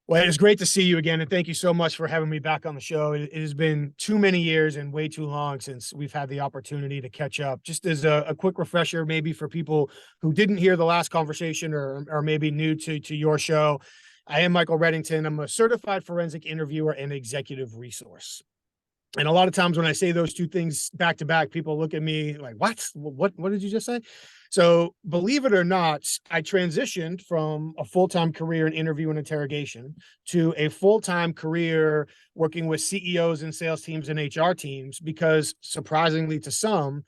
Well, it's great to see you again, and thank you so much for having me back on the show. It has been too many years and way too long since we've had the opportunity to catch up. Just as a quick refresher, maybe for people who didn't hear the last conversation or maybe new to your show, I am Michael Reddington. I'm a certified forensic interviewer and executive resource. And a lot of times when I say those two things back to back, people look at me like, what? What did you just say? So believe it or not, I transitioned from a full-time career in interview and interrogation to a full-time career working with CEOs and sales teams and HR teams, because surprisingly to some,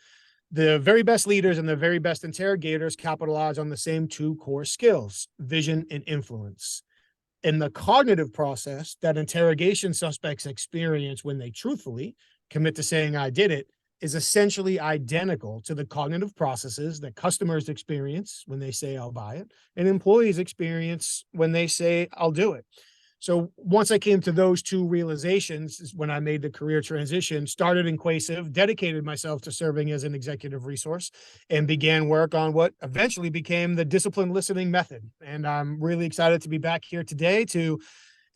the very best leaders and the very best interrogators capitalize on the same two core skills: vision and influence. In the cognitive process that interrogation suspects experience when they truthfully commit to saying I did it is essentially identical to the cognitive processes that customers experience when they say I'll buy it and employees experience when they say I'll do it. So once I came to those two realizations is when I made the career transition, started InQuasive, dedicated myself to serving as an executive resource, and began work on what eventually became the disciplined listening method. And I'm really excited to be back here today to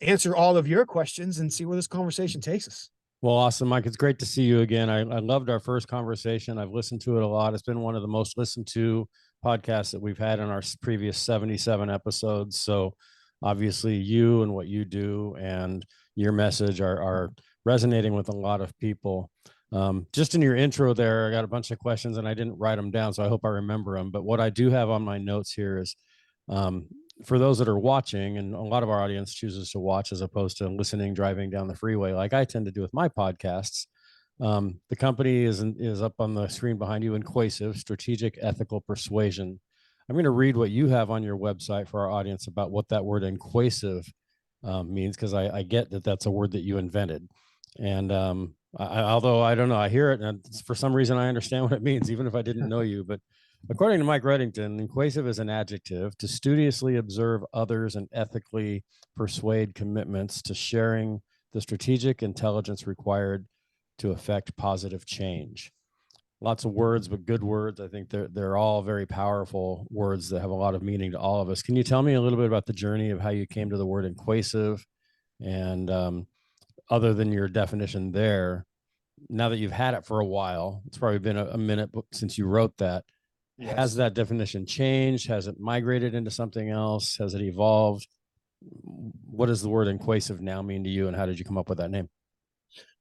answer all of your questions and see where this conversation takes us. Well, awesome, Mike. It's great to see you again. I loved our first conversation. I've listened to it a lot. It's been one of the most listened to podcasts that we've had in our previous 77 episodes. So obviously you and what you do and your message are resonating with a lot of people. Just in your intro there, I got a bunch of questions and I didn't write them down, so I hope I remember them. But what I do have on my notes here is, for those that are watching, and a lot of our audience chooses to watch as opposed to listening, driving down the freeway, like I tend to do with my podcasts. The company is up on the screen behind you, InQuasive, Strategic Ethical Persuasion. I'm going to read what you have on your website for our audience about what that word InQuasive means, because I get that that's a word that you invented. And although I don't know, I hear it, and for some reason I understand what it means, even if I didn't know you. But according to Mike Reddington, InQuasive is an adjective to studiously observe others and ethically persuade commitments to sharing the strategic intelligence required to affect positive change. Lots of words, but good words. I think they're all very powerful words that have a lot of meaning to all of us. Can you tell me a little bit about the journey of how you came to the word InQuasive? And other than your definition there, now that you've had it for a while, it's probably been a minute since you wrote that. Yes. Has that definition changed? Has it migrated into something else? Has it evolved? What does the word InQuasive now mean to you, and how did you come up with that name?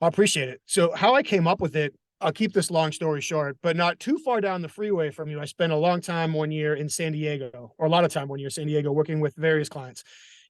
I appreciate it. So how I came up with it, I'll keep this long story short, but not too far down the freeway from you. I spent a long time 1 year in San Diego, or a lot of time 1 year in San Diego, working with various clients.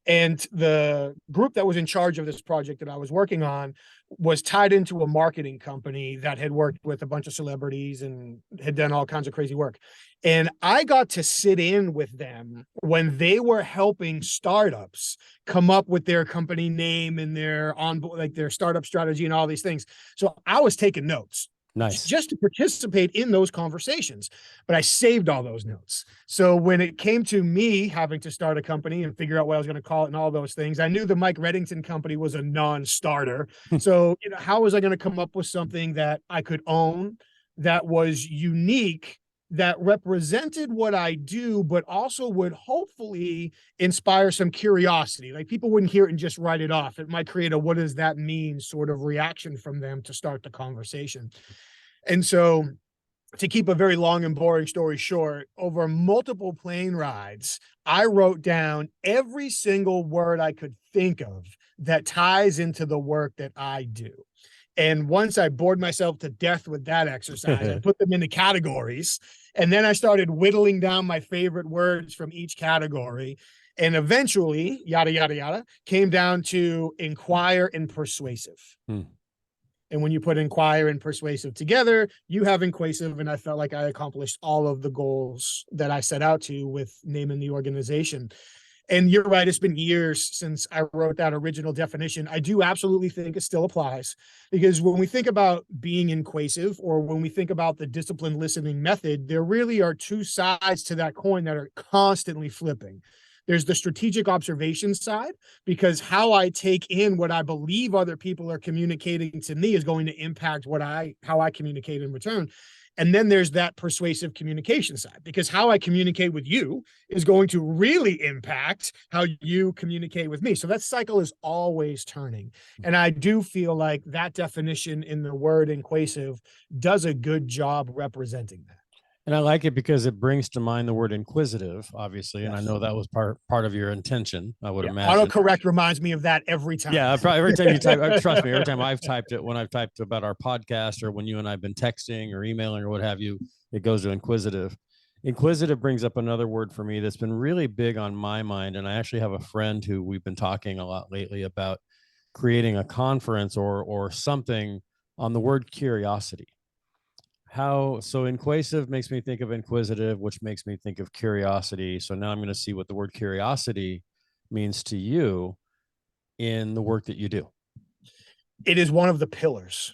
And the group that was in charge of this project that I was working on was tied into a marketing company that had worked with a bunch of celebrities and had done all kinds of crazy work. And I got to sit in with them when they were helping startups come up with their company name and their like their startup strategy and all these things. So I was taking notes. Nice. Just to participate in those conversations, but I saved all those notes. So when it came to me having to start a company and figure out what I was going to call it and all those things, I knew the Mike Reddington company was a non-starter. So, how was I going to come up with something that I could own, that was unique, that represented what I do, but also would hopefully inspire some curiosity? Like, people wouldn't hear it and just write it off. It might create a what does that mean sort of reaction from them to start the conversation. And so, to keep a very long and boring story short, over multiple plane rides, I wrote down every single word I could think of that ties into the work that I do. And once I bored myself to death with that exercise, I put them into categories. And then I started whittling down my favorite words from each category. And eventually, yada, yada, yada, came down to inquire and persuasive. And when you put inquire and persuasive together, you have InQuasive. And I felt like I accomplished all of the goals that I set out to with naming the organization. And you're right, it's been years since I wrote that original definition. I do absolutely think it still applies, because when we think about being InQuasive, or when we think about the disciplined listening method, there really are two sides to that coin that are constantly flipping. There's the strategic observation side, because how I take in what I believe other people are communicating to me is going to impact how I communicate in return. And then there's that persuasive communication side, because how I communicate with you is going to really impact how you communicate with me. So that cycle is always turning. And I do feel like that definition in the word InQuasive does a good job representing that. And I like it because it brings to mind the word inquisitive, obviously. And I Yes. know that was part of your intention, I would Yeah, imagine. autocorrect reminds me of that every time. Yeah, probably every time you type, trust me, every time I've typed it, when I've typed about our podcast or when you and I've been texting or emailing or what have you, it goes to inquisitive. Inquisitive brings up another word for me that's been really big on my mind. And I actually have a friend who we've been talking a lot lately about creating a conference or something on the word curiosity. So InQuasive makes me think of inquisitive, which makes me think of curiosity. So now I'm going to see what the word curiosity means to you in the work that you do. It is one of the pillars.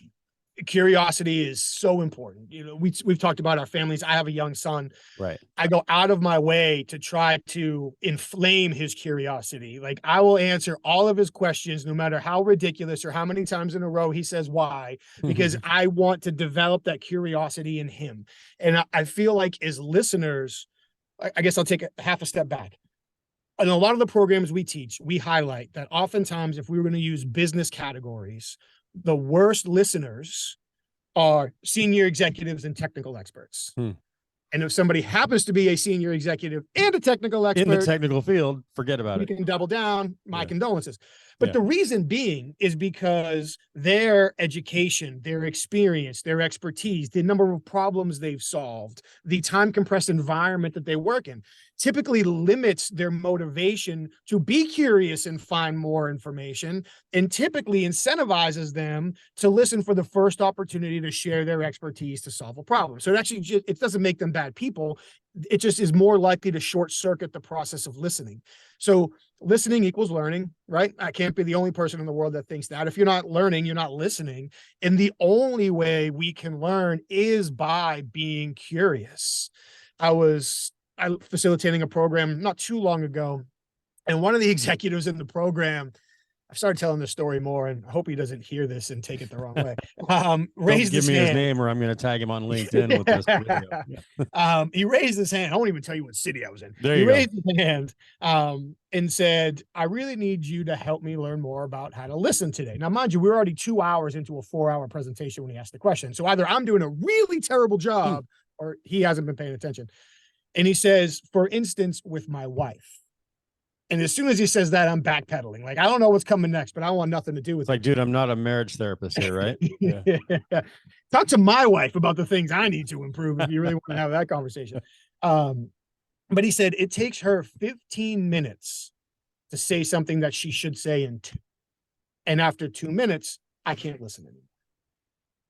Curiosity is so important. You know, we've talked about our families. I have a young son. Right. I go out of my way to try to inflame his curiosity. Like, I will answer all of his questions, no matter how ridiculous or how many times in a row he says why, because I want to develop that curiosity in him. And I feel like as listeners, I guess I'll take a half a step back. In a lot of the programs we teach, we highlight that oftentimes, if we were going to use business categories, the worst listeners are senior executives and technical experts. And if somebody happens to be a senior executive and a technical expert in the technical field, forget about it. You can double down. My condolences. But Yeah. the reason being is because their education, their experience, their expertise, the number of problems they've solved, the time compressed environment that they work in typically limits their motivation to be curious and find more information, and typically incentivizes them to listen for the first opportunity to share their expertise to solve a problem. So it actually it doesn't make them bad people. It just is more likely to short circuit the process of listening. So listening equals learning, right? I can't be the only person in the world that thinks that. If you're not learning, you're not listening. And the only way we can learn is by being curious. I was facilitating a program not too long ago, and one of the executives in the program, I've started telling this story more, and I hope he doesn't hear this and take it the wrong way. Raised Don't give me his his hand. name, or I'm going to tag him on LinkedIn with this video. Yeah. He raised his hand. I won't even tell you what city I was in. There he you go. raised his hand and said, I really need you to help me learn more about how to listen today. Now, mind you, we're already 2 hours into a 4-hour presentation when he asked the question. So either I'm doing a really terrible job or he hasn't been paying attention. And he says, for instance, with my wife. And as soon as he says that, I'm backpedaling. Like, I don't know what's coming next, but I want nothing to do with it. Like, dude, I'm not a marriage therapist here, right? Yeah. Talk to my wife about the things I need to improve if you really want to have that conversation. But he said it takes her 15 minutes to say something that she should say in 2. And after 2 minutes, I can't listen anymore.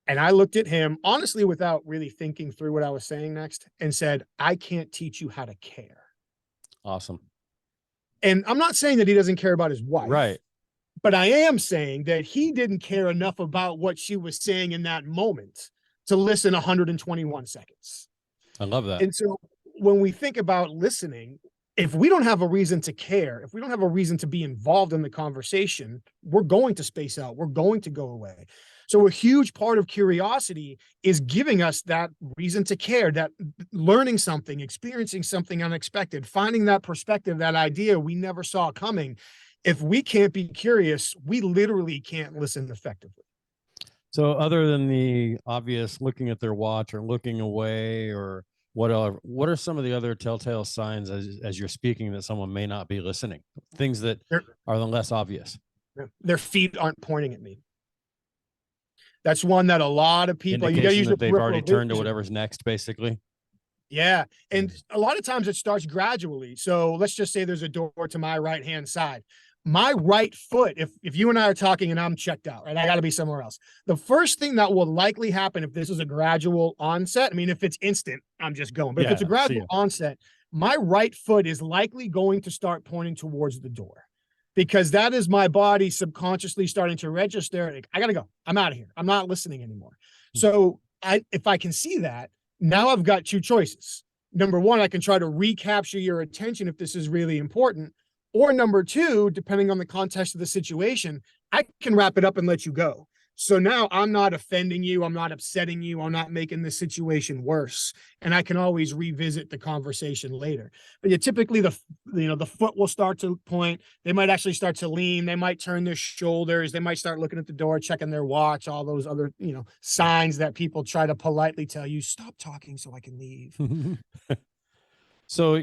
And I looked at him, honestly, without really thinking through what I was saying next, and said, I can't teach you how to care. Awesome. And I'm not saying that he doesn't care about his wife. Right. But I am saying that he didn't care enough about what she was saying in that moment to listen 121 seconds. I love that. And so when we think about listening, if we don't have a reason to care, if we don't have a reason to be involved in the conversation, we're going to space out. We're going to go away. So a huge part of curiosity is giving us that reason to care, that learning something, experiencing something unexpected, finding that perspective, that idea we never saw coming. If we can't be curious, we literally can't listen effectively. So other than the obvious looking at their watch or looking away or whatever, what are some of the other telltale signs as you're speaking that someone may not be listening? Things that are the less obvious. Their feet aren't pointing at me. That's one that a lot of people, you got to use that they've already turned to whatever's next, basically. Yeah. And a lot of times it starts gradually. So let's just say there's a door to my right-hand side. My right foot, if you and I are talking and I'm checked out, right, I got to be somewhere else. The first thing that will likely happen if this is a gradual onset, I mean, if it's instant, I'm just going. But if it's a gradual onset, my right foot is likely going to start pointing towards the door, because that is my body subconsciously starting to register. Like, I got to go. I'm out of here. I'm not listening anymore. So if I can see that, now I've got 2 choices. Number 1, I can try to recapture your attention if this is really important. Or number 2, depending on the context of the situation, I can wrap it up and let you go. So now I'm not offending you. I'm not upsetting you. I'm not making the situation worse. And I can always revisit the conversation later. But yeah, typically the foot will start to point. They might actually start to lean. They might turn their shoulders. They might start looking at the door, checking their watch, all those other, signs that people try to politely tell you, stop talking so I can leave. So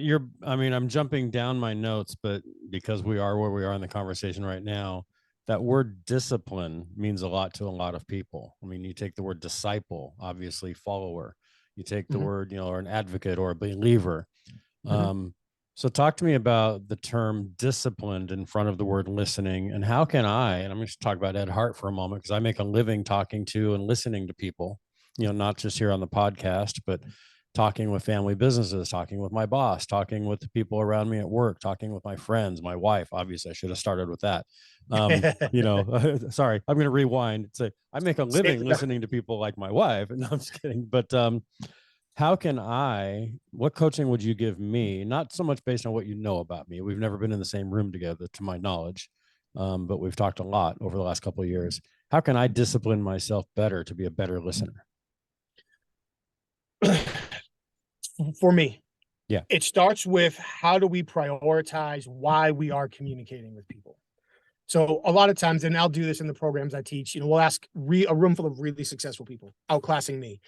I'm jumping down my notes, but because we are where we are in the conversation right now, that word discipline means a lot to a lot of people. I mean, you take the word disciple, obviously follower. You take the word, or an advocate or a believer. So talk to me about the term disciplined in front of the word listening, and how can and I'm going to talk about Ed Hart for a moment, because I make a living talking to and listening to people, not just here on the podcast, but talking with family businesses, talking with my boss, talking with the people around me at work, talking with my friends, my wife. Obviously, I should have started with that. Sorry, I'm going to rewind. Say I make a living listening to people like my wife. No, I'm just kidding. But what coaching would you give me? Not so much based on what you know about me. We've never been in the same room together, to my knowledge, but we've talked a lot over the last couple of years. How can I discipline myself better to be a better listener? For me, yeah, it starts with how do we prioritize why we are communicating with people. So a lot of times, and I'll do this in the programs I teach, we'll ask a room full of really successful people outclassing me.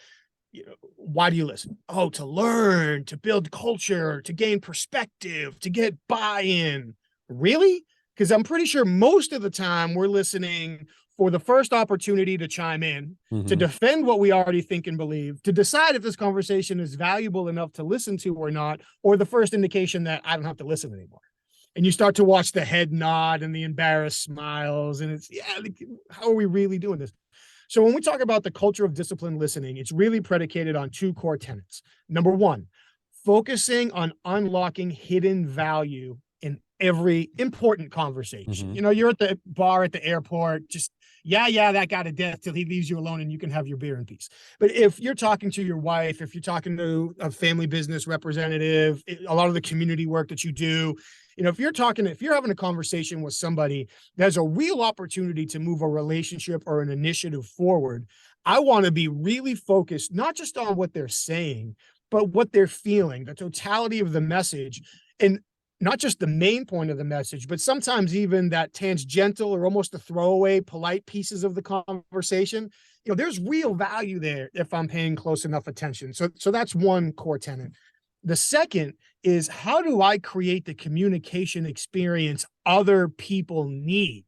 Why do you listen? Oh, to learn, to build culture, to gain perspective, to get buy-in. Really? Because I'm pretty sure most of the time we're listening for the first opportunity to chime in, to defend what we already think and believe, to decide if this conversation is valuable enough to listen to or not, or the first indication that I don't have to listen anymore. And you start to watch the head nod and the embarrassed smiles, and it's, how are we really doing this? So when we talk about the culture of disciplined listening, it's really predicated on two core tenets. Number one, focusing on unlocking hidden value in every important conversation. You're at the bar at the airport, just, that guy to death till he leaves you alone and you can have your beer in peace. But if you're talking to your wife, if you're talking to a family business representative, a lot of the community work that you do, if you're having a conversation with somebody, there's a real opportunity to move a relationship or an initiative forward. I want to be really focused, not just on what they're saying, but what they're feeling, the totality of the message, and not just the main point of the message, but sometimes even that tangential or almost the throwaway polite pieces of the conversation. There's real value there if I'm paying close enough attention. So that's one core tenet. The second is, how do I create the communication experience other people need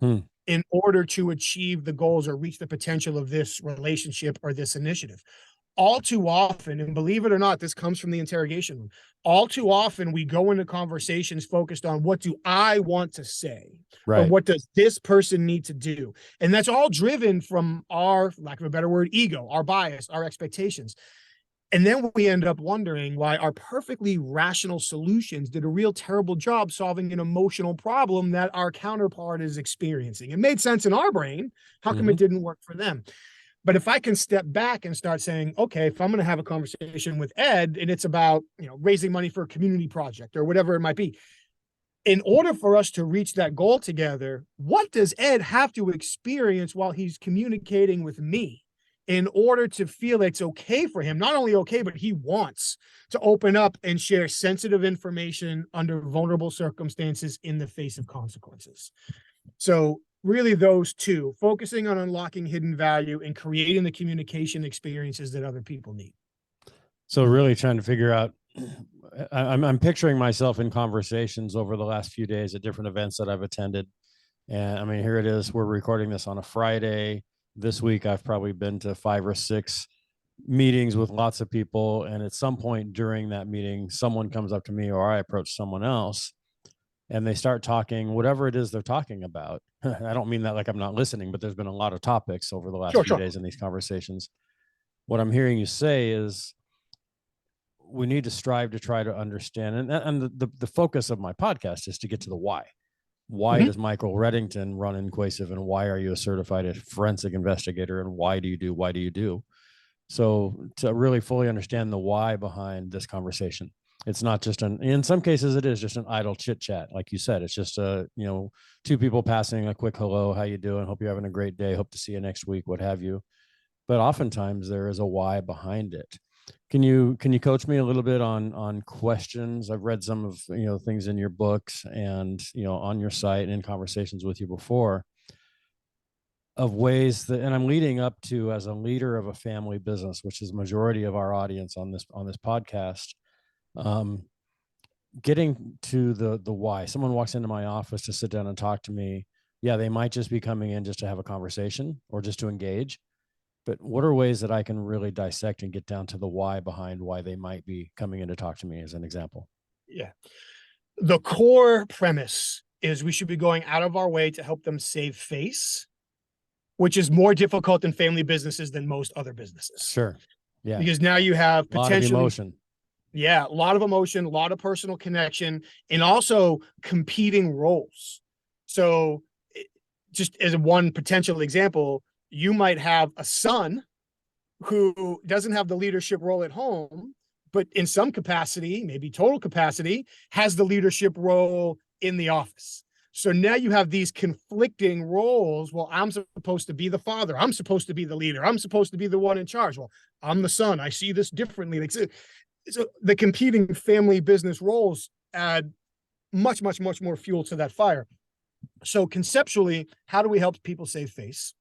in order to achieve the goals or reach the potential of this relationship or this initiative? All too often, and believe it or not, this comes from the interrogation room. All too often, we go into conversations focused on what do I want to say, or what does this person need to do? And that's all driven from our, lack of a better word, ego, our bias, our expectations. And then we end up wondering why our perfectly rational solutions did a real terrible job solving an emotional problem that our counterpart is experiencing. It made sense in our brain. How come it didn't work for them? But if I can step back and start saying, okay, if I'm going to have a conversation with Ed and it's about, raising money for a community project or whatever it might be, in order for us to reach that goal together, what does Ed have to experience while he's communicating with me in order to feel it's okay for him? Not only okay, but he wants to open up and share sensitive information under vulnerable circumstances in the face of consequences. So really those two, focusing on unlocking hidden value and creating the communication experiences that other people need. So really trying to figure out, I'm picturing myself in conversations over the last few days at different events that I've attended. And here it is. We're recording this on a Friday. This week, I've probably been to 5 or 6 meetings with lots of people. And at some point during that meeting, someone comes up to me or I approach someone else and they start talking, whatever it is they're talking about. I don't mean that like I'm not listening, but there's been a lot of topics over the last few days in these conversations. What I'm hearing you say is we need to strive to try to understand. And the focus of my podcast is to get to the why. Why does Michael Reddington run InQuasive, and why are you a certified forensic investigator, and why do you do? So to really fully understand the why behind this conversation, It's not just in some cases, it is just an idle chit chat. Like you said, it's just two people passing a quick hello, how you doing? Hope you're having a great day. Hope to see you next week, what have you. But oftentimes there is a why behind it. Can you coach me a little bit on questions? I've read some of things in your books and on your site and in conversations with you before, of ways that, and I'm leading up to, as a leader of a family business, which is the majority of our audience on this podcast, getting to the why. Someone walks into my office to sit down and talk to me. Yeah, they might just be coming in just to have a conversation or just to engage. But what are ways that I can really dissect and get down to the why behind why they might be coming in to talk to me, as an example? Yeah. The core premise is we should be going out of our way to help them save face, which is more difficult in family businesses than most other businesses. Sure. Yeah. Because now you have potentially a lot of emotion. Yeah, a lot of emotion, a lot of personal connection, and also competing roles. So just as one potential example, you might have a son who doesn't have the leadership role at home, but in some capacity, maybe total capacity, has the leadership role in the office. So now you have these conflicting roles. Well, I'm supposed to be the father. I'm supposed to be the leader. I'm supposed to be the one in charge. Well, I'm the son. I see this differently. So the competing family business roles add much, much, much more fuel to that fire. So conceptually, how do we help people save face?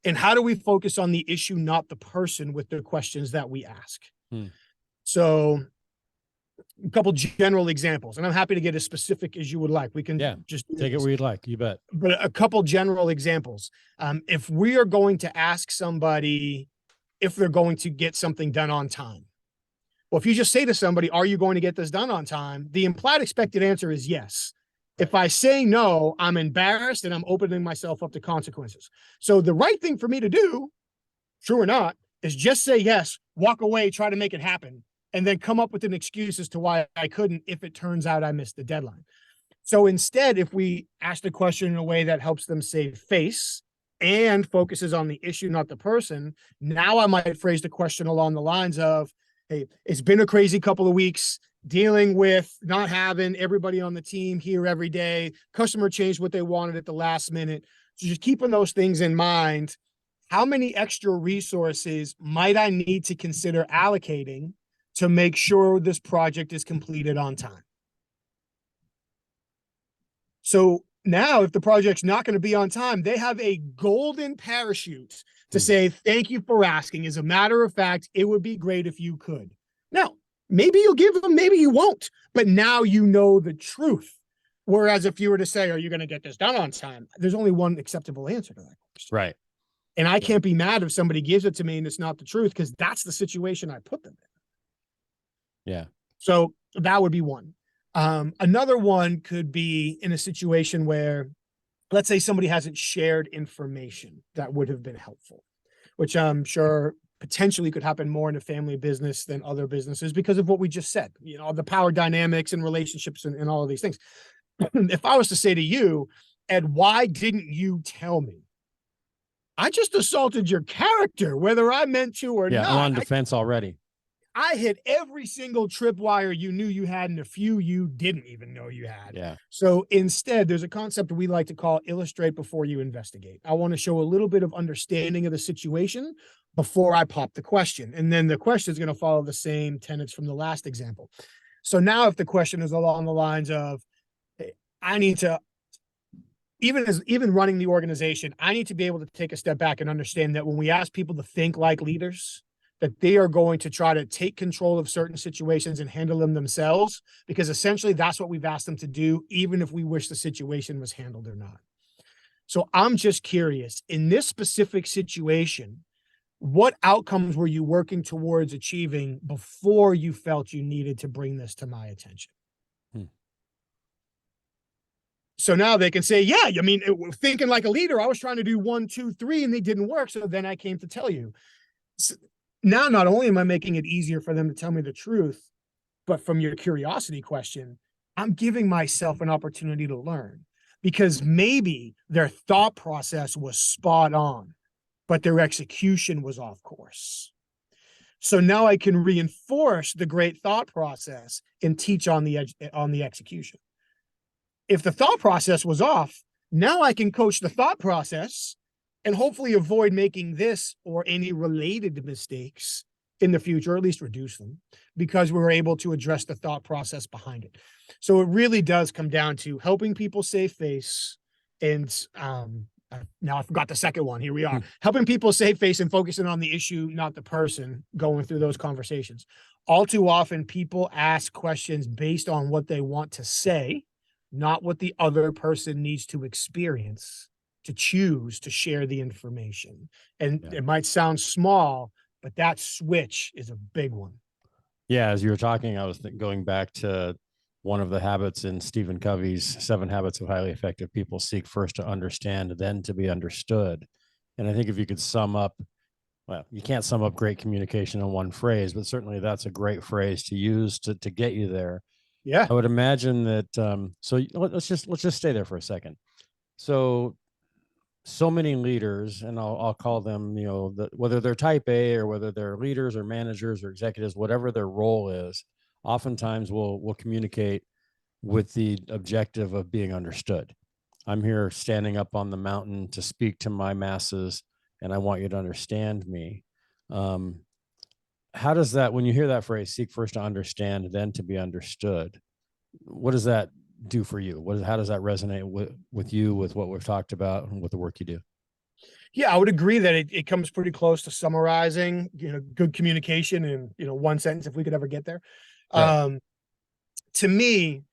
And how do we focus on the issue, not the person, with the questions that we ask? So a couple general examples, and I'm happy to get as specific as you would like. We can just take it where you'd like. You bet. But a couple general examples. If we are going to ask somebody if they're going to get something done on time, well, if you just say to somebody, are you going to get this done on time? The implied expected answer is yes. If I say no, I'm embarrassed and I'm opening myself up to consequences. So the right thing for me to do, true or not, is just say yes, walk away, try to make it happen, and then come up with an excuse as to why I couldn't if it turns out I missed the deadline. So instead, if we ask the question in a way that helps them save face and focuses on the issue, not the person, now I might phrase the question along the lines of, hey, it's been a crazy couple of weeks dealing with not having everybody on the team here every day. Customer changed what they wanted at the last minute. So just keeping those things in mind, how many extra resources might I need to consider allocating to make sure this project is completed on time? So now if the project's not going to be on time, they have a golden parachute to say, thank you for asking. As a matter of fact, it would be great if you could. Now, maybe you'll give them, maybe you won't, but now you know the truth. Whereas if you were to say, are you going to get this done on time? There's only one acceptable answer to that question. Right. And I can't be mad if somebody gives it to me and it's not the truth, because that's the situation I put them in. Yeah. So that would be one. Another one could be in a situation where, let's say somebody hasn't shared information that would have been helpful, which I'm sure potentially could happen more in a family business than other businesses because of what we just said, the power dynamics and relationships and all of these things. If I was to say to you, Ed, why didn't you tell me? I just assaulted your character, whether I meant to or not. Yeah, I'm on defense already. I hit every single tripwire you knew you had and a few you didn't even know you had. Yeah. So instead, there's a concept we like to call illustrate before you investigate. I want to show a little bit of understanding of the situation before I pop the question. And then the question is going to follow the same tenets from the last example. So now if the question is along the lines of, hey, I need to, even running the organization, I need to be able to take a step back and understand that when we ask people to think like leaders, that they are going to try to take control of certain situations and handle them themselves, because essentially that's what we've asked them to do, even if we wish the situation was handled or not. So I'm just curious, in this specific situation, what outcomes were you working towards achieving before you felt you needed to bring this to my attention? So now they can say, yeah, I mean, thinking like a leader, I was trying to do 1, 2, 3, and they didn't work. So then I came to tell you. So now, not only am I making it easier for them to tell me the truth, but from your curiosity question, I'm giving myself an opportunity to learn, because maybe their thought process was spot on, but their execution was off course. So now I can reinforce the great thought process and teach on the execution. If the thought process was off, now I can coach the thought process and hopefully avoid making this or any related mistakes in the future, or at least reduce them, because we were able to address the thought process behind it. So it really does come down to helping people save face. And now I forgot the second one. Here we are. Helping people save face and focusing on the issue, not the person, going through those conversations. All too often, people ask questions based on what they want to say, not what the other person needs to experience to choose to share the information. And it might sound small, but that switch is a big one. Yeah, as you were talking, I was going back to one of the habits in Stephen Covey's 7 Habits of Highly Effective People: seek first to understand, then to be understood. And I think if you could sum up, well, you can't sum up great communication in one phrase, but certainly that's a great phrase to use to get you there. Yeah. I would imagine that. So let's just stay there for a second. So many leaders, and I'll call them, whether they're type A or whether they're leaders or managers or executives, whatever their role is, oftentimes will communicate with the objective of being understood. I'm here standing up on the mountain to speak to my masses, and I want you to understand me. How does that, when you hear that phrase, seek first to understand, then to be understood, what does that do for you? How does that resonate with you, with what we've talked about and with the work you do? Yeah, I would agree that it comes pretty close to summarizing, good communication in, one sentence, if we could ever get there. Right. To me,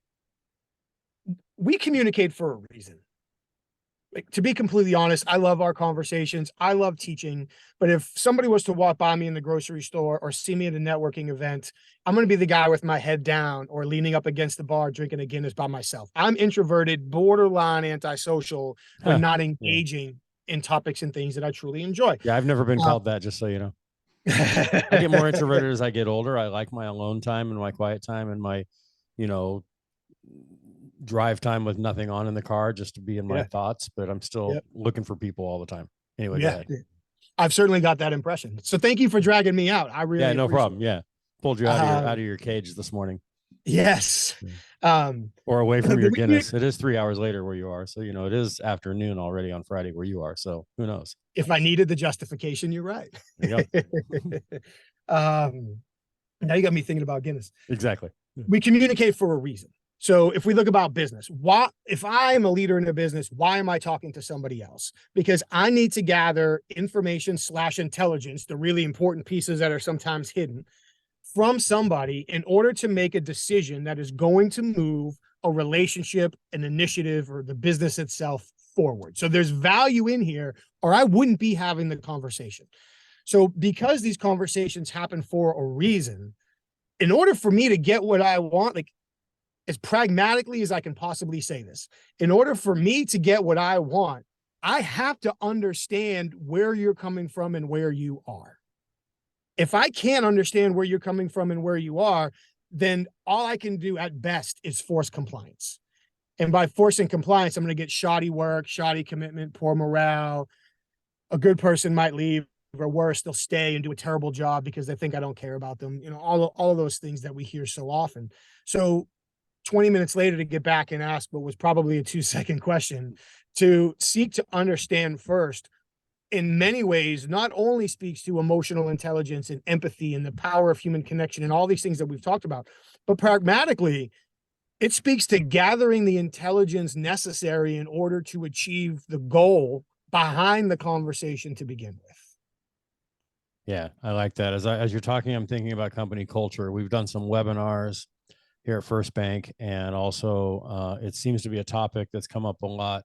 we communicate for a reason. Like, to be completely honest, I love our conversations. I love teaching, but if somebody was to walk by me in the grocery store or see me at a networking event, I'm going to be the guy with my head down or leaning up against the bar, drinking a Guinness by myself. I'm introverted, borderline antisocial when not Yeah. engaging in topics and things that I truly enjoy. Yeah, I've never been called that, just so you know. I get more introverted as I get older. I like my alone time and my quiet time and my, drive time with nothing on in the car, just to be in my thoughts, but I'm still looking for people all the time. Anyway, go ahead. I've certainly got that impression. So thank you for dragging me out. I really no appreciate problem. it. Yeah. Pulled you out of your cage this morning. Yes. Or away from your Guinness. It is 3 hours later where you are. So, it is afternoon already on Friday where you are. So who knows? If I needed the justification, you're right. There you go. Now you got me thinking about Guinness. Exactly. We communicate for a reason. So if we look about business, if I'm a leader in a business, why am I talking to somebody else? Because I need to gather information / intelligence, the really important pieces that are sometimes hidden, from somebody in order to make a decision that is going to move a relationship, an initiative, or the business itself forward. So there's value in here, or I wouldn't be having the conversation. So because these conversations happen for a reason, in order for me to get what I want, like, as pragmatically as I can possibly say this, in order for me to get what I want, I have to understand where you're coming from and where you are. If I can't understand where you're coming from and where you are, then all I can do at best is force compliance. And by forcing compliance, I'm going to get shoddy work, shoddy commitment, poor morale. A good person might leave, or worse, they'll stay and do a terrible job because they think I don't care about them. All of those things that we hear so often. So 20 minutes later to get back and ask what was probably a 2-second question, to seek to understand first, in many ways, not only speaks to emotional intelligence and empathy and the power of human connection and all these things that we've talked about, but pragmatically, it speaks to gathering the intelligence necessary in order to achieve the goal behind the conversation to begin with. Yeah, I like that. As you're talking, I'm thinking about company culture. We've done some webinars here at First Bank, and also it seems to be a topic that's come up a lot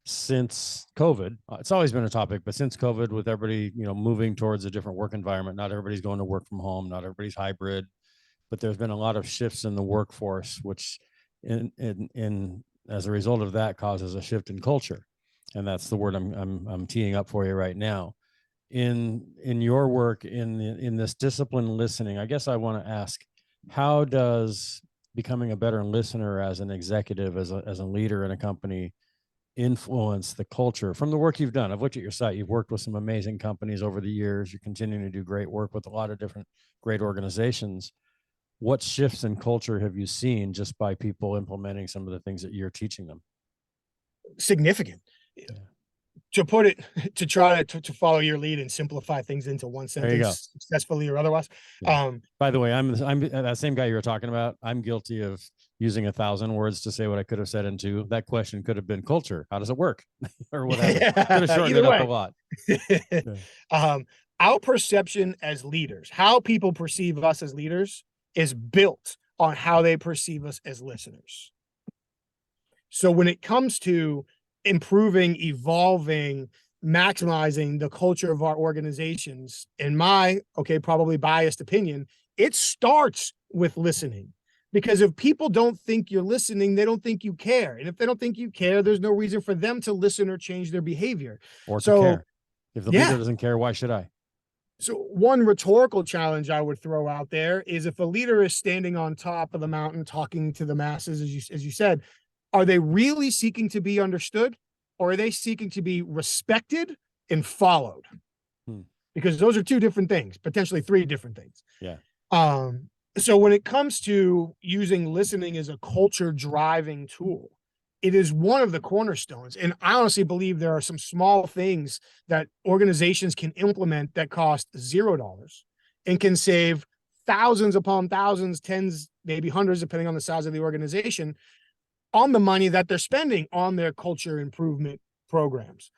since COVID. It's always been a topic, but since COVID, with everybody moving towards a different work environment, not everybody's going to work from home, not everybody's hybrid, but there's been a lot of shifts in the workforce, which in as a result of that causes a shift in culture, and that's the word I'm teeing up for you right now. In your work in this discipline listening, I guess I want to ask, how does becoming a better listener as an executive, as a leader in a company, influence the culture from the work you've done? I've looked at your site. You've worked with some amazing companies over the years. You're continuing to do great work with a lot of different great organizations. What shifts in culture have you seen just by people implementing some of the things that you're teaching them? Significant. Yeah. To put it, to try to follow your lead and simplify things into one There you go. sentence successfully or otherwise. Yeah. By the way, I'm that same guy you were talking about. I'm guilty of using 1,000 words to say what I could have said in 2. That question could have been culture. How does it work? Or whatever. Could have shortened Either it up way. a lot. Our perception as leaders, how people perceive us as leaders, is built on how they perceive us as listeners. So when it comes to improving, evolving, maximizing the culture of our organizations, in my, probably biased opinion, it starts with listening. Because if people don't think you're listening, they don't think you care. And if they don't think you care, there's no reason for them to listen or change their behavior. Or to care. If the leader doesn't care, why should I? So one rhetorical challenge I would throw out there is, if a leader is standing on top of the mountain talking to the masses, as you said, are they really seeking to be understood, or are they seeking to be respected and followed? Because those are 2 different things, potentially 3 different things. Yeah. So when it comes to using listening as a culture driving tool, it is one of the cornerstones. And I honestly believe there are some small things that organizations can implement that cost $0 and can save thousands upon thousands, tens, maybe hundreds, depending on the size of the organization, on the money that they're spending on their culture improvement programs.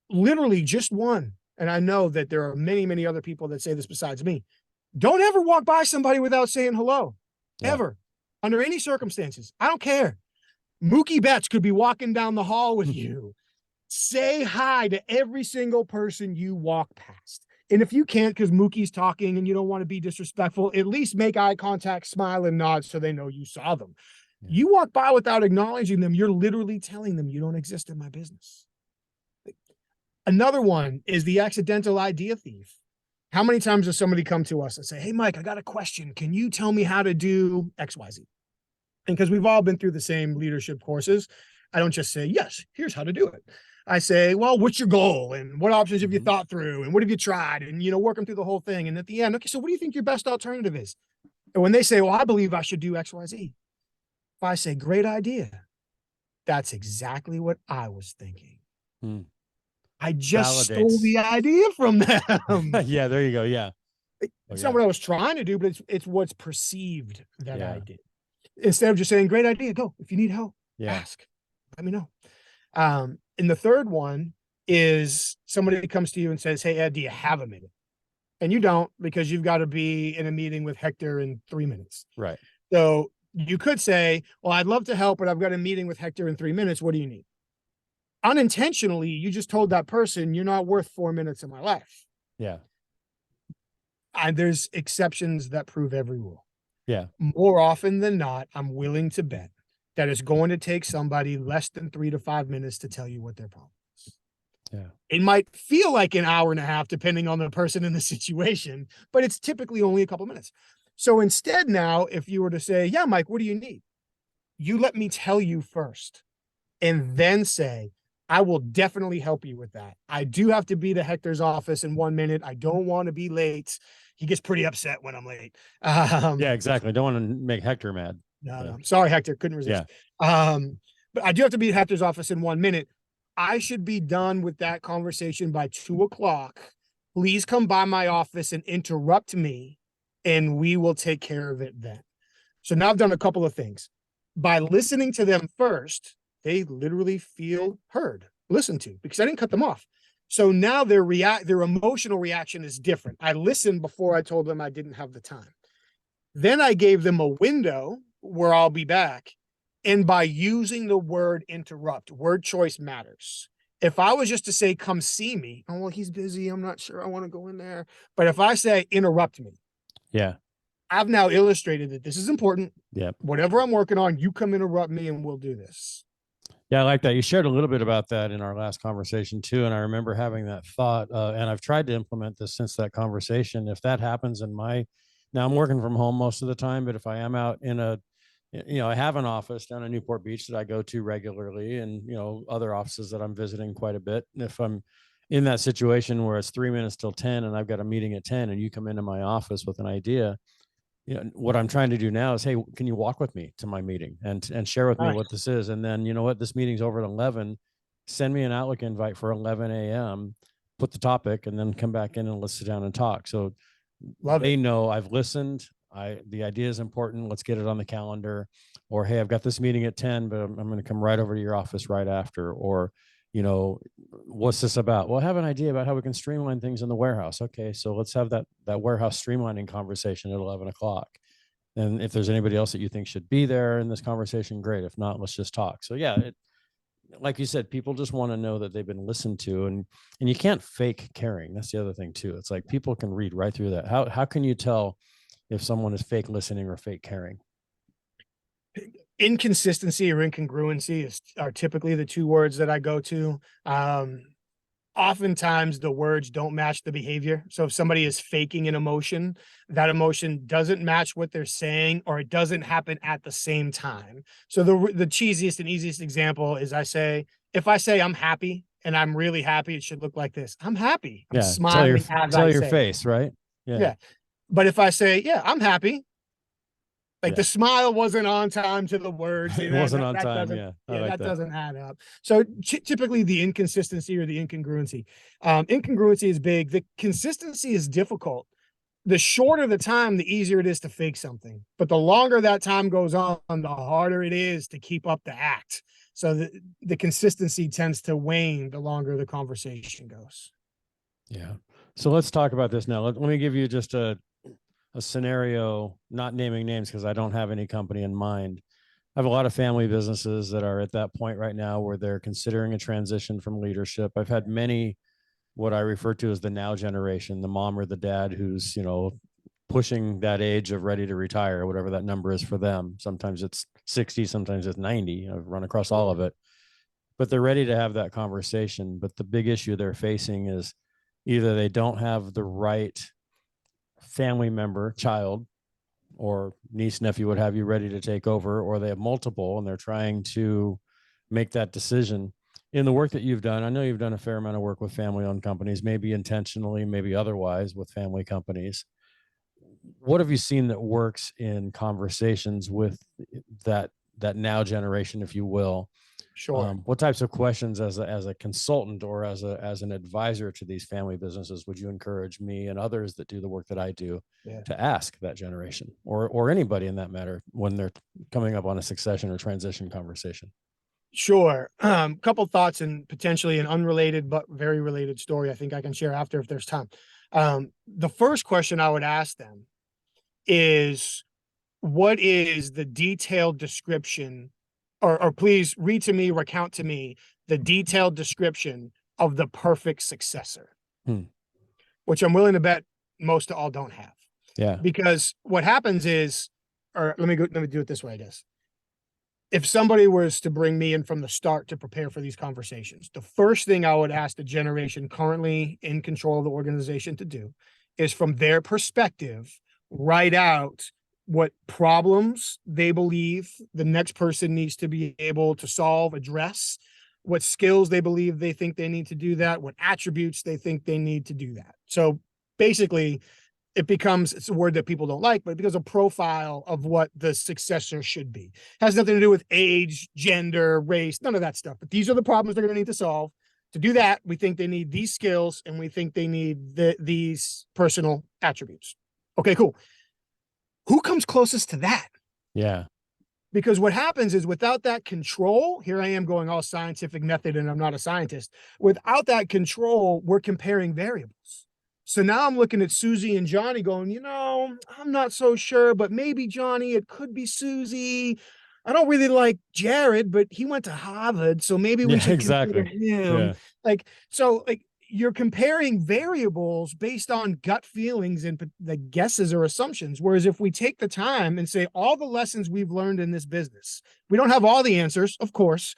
Literally just one. And I know that there are many, many other people that say this besides me. Don't ever walk by somebody without saying hello, ever, under any circumstances. I don't care. Mookie Betts could be walking down the hall with you. Say hi to every single person you walk past. And if you can't, because Mookie's talking and you don't want to be disrespectful, at least make eye contact, smile, and nod so they know you saw them. Yeah. You walk by without acknowledging them, you're literally telling them you don't exist in my business. Another one is the accidental idea thief. How many times does somebody come to us and say, hey, Mike, I got a question. Can you tell me how to do XYZ? And because we've all been through the same leadership courses, I don't just say, yes, here's how to do it. I say, well, what's your goal? And what options have you thought through? And what have you tried? And, work them through the whole thing. And at the end, okay, so what do you think your best alternative is? And when they say, well, I believe I should do XYZ. If I say, great idea, that's exactly what I was thinking. I just stole the idea from them. Yeah, there you go. Yeah. It's not what I was trying to do, but it's what's perceived that I did. Instead of just saying, great idea, go. If you need help, ask. Let me know. And the third one is somebody comes to you and says, hey, Ed, do you have a minute? And you don't, because you've got to be in a meeting with Hector in 3 minutes. Right. So you could say, well, I'd love to help, but I've got a meeting with Hector in 3 minutes. What do you need? Unintentionally, you just told that person, you're not worth 4 minutes of my life. Yeah. And there's exceptions that prove every rule. Yeah. More often than not, I'm willing to bet that it's going to take somebody less than 3 to 5 minutes to tell you what their problem is. Yeah. It might feel like an hour and a half, depending on the person and the situation, but it's typically only a couple minutes. So instead now, if you were to say, yeah, Mike, what do you need? You let me tell you first, and then say, I will definitely help you with that. I do have to be to Hector's office in 1 minute. I don't want to be late. He gets pretty upset when I'm late. Yeah, exactly. Don't want to make Hector mad. No. Sorry, Hector. Couldn't resist. Yeah. But I do have to be at Hector's office in 1 minute. I should be done with that conversation by 2:00. Please come by my office and interrupt me, and we will take care of it then. So now I've done a couple of things. By listening to them first, they literally feel heard, listened to, because I didn't cut them off. So now their emotional reaction is different. I listened before I told them I didn't have the time. Then I gave them a window where I'll be back. And by using the word interrupt, word choice matters. If I was just to say, come see me, oh, well, he's busy, I'm not sure I want to go in there. But if I say interrupt me, I've now illustrated that this is important. Yeah. Whatever I'm working on, you come interrupt me and we'll do this. Yeah, I like that. You shared a little bit about that in our last conversation too. And I remember having that thought, and I've tried to implement this since that conversation. If that happens now I'm working from home most of the time, but if I am out in a I have an office down in Newport Beach that I go to regularly, and, other offices that I'm visiting quite a bit. And if I'm in that situation where it's 3 minutes till 10 and I've got a meeting at 10 and you come into my office with an idea, what I'm trying to do now is, hey, can you walk with me to my meeting and share with me Nice. what this is? And then, what, this meeting's over at 11, send me an Outlook invite for 11 a.m., put the topic, and then come back in and let's sit down and talk. So Love they it. know I've listened. The idea is important. Let's get it on the calendar. Or, hey, I've got this meeting at 10, but I'm going to come right over to your office right after. Or, what's this about? Well, I have an idea about how we can streamline things in the warehouse. Okay, so let's have that warehouse streamlining conversation at 11 o'clock. And if there's anybody else that you think should be there in this conversation, great. If not, let's just talk. So yeah, like you said, people just want to know that they've been listened to, and you can't fake caring. That's the other thing too. It's like people can read right through that. How can you tell if someone is fake listening or fake caring? Inconsistency or incongruency are typically the two words that I go to. Oftentimes the words don't match the behavior. So if somebody is faking an emotion, that emotion doesn't match what they're saying, or it doesn't happen at the same time. So the cheesiest and easiest example is if I say I'm happy and I'm really happy, it should look like this. I'm happy. I'm Yeah, tell smiling as tell I your say it. face, right? Yeah, Yeah. But if I say, yeah, I'm happy, like yeah. the smile wasn't on time to the words. It wasn't on That time. doesn't, Yeah, I yeah, like that that. doesn't add up. So typically the inconsistency or the incongruency. Incongruency is big. The consistency is difficult. The shorter the time, the easier it is to fake something. But the longer that time goes on, the harder it is to keep up the act. So the consistency tends to wane the longer the conversation goes. Yeah. So let's talk about this now. Let me give you just a scenario, not naming names because I don't have any company in mind. I have a lot of family businesses that are at that point right now where they're considering a transition from leadership. I've had many, what I refer to as the now generation, the mom or the dad who's, pushing that age of ready to retire, whatever that number is for them. Sometimes it's 60, sometimes it's 90. I've run across all of it, but they're ready to have that conversation. But the big issue they're facing is either they don't have the right family member, child, or niece, nephew, what have you, ready to take over, or they have multiple and they're trying to make that decision. In the work that you've done, I know you've done a fair amount of work with family-owned companies, maybe intentionally, maybe otherwise, with family companies. What have you seen that works in conversations with that now generation, if you will? Sure. What types of questions, as a consultant or as an advisor to these family businesses, would you encourage me and others that do the work that I do Yeah. to ask that generation, or anybody in that matter, when they're coming up on a succession or transition conversation? Sure. Couple thoughts and potentially an unrelated but very related story I think I can share after if there's time. The first question I would ask them is, what is the detailed description, or please read to me, recount to me the detailed description of the perfect successor, Hmm. which I'm willing to bet most all don't have. Yeah. Because what happens is, or let me do it this way, I guess. If somebody was to bring me in from the start to prepare for these conversations, the first thing I would ask the generation currently in control of the organization to do is, from their perspective, write out what problems they believe the next person needs to be able to solve, address, what skills they believe they think they need to do that, what attributes they think they need to do that. So basically, it's a word that people don't like, but it becomes a profile of what the successor should be. It has nothing to do with age, gender, race, none of that stuff. But these are the problems they're going to need to solve. To do that, we think they need these skills and we think they need these personal attributes. Okay, cool. Who comes closest to that? Yeah. Because what happens is, without that control, here I am going all scientific method and I'm not a scientist. Without that control, we're comparing variables. So now I'm looking at Susie and Johnny going, I'm not so sure, but maybe Johnny, it could be Susie. I don't really like Jared, but he went to Harvard, so maybe we Yeah, should consider exactly. him. Yeah. So you're comparing variables based on gut feelings and the guesses or assumptions. Whereas if we take the time and say all the lessons we've learned in this business, we don't have all the answers, of course.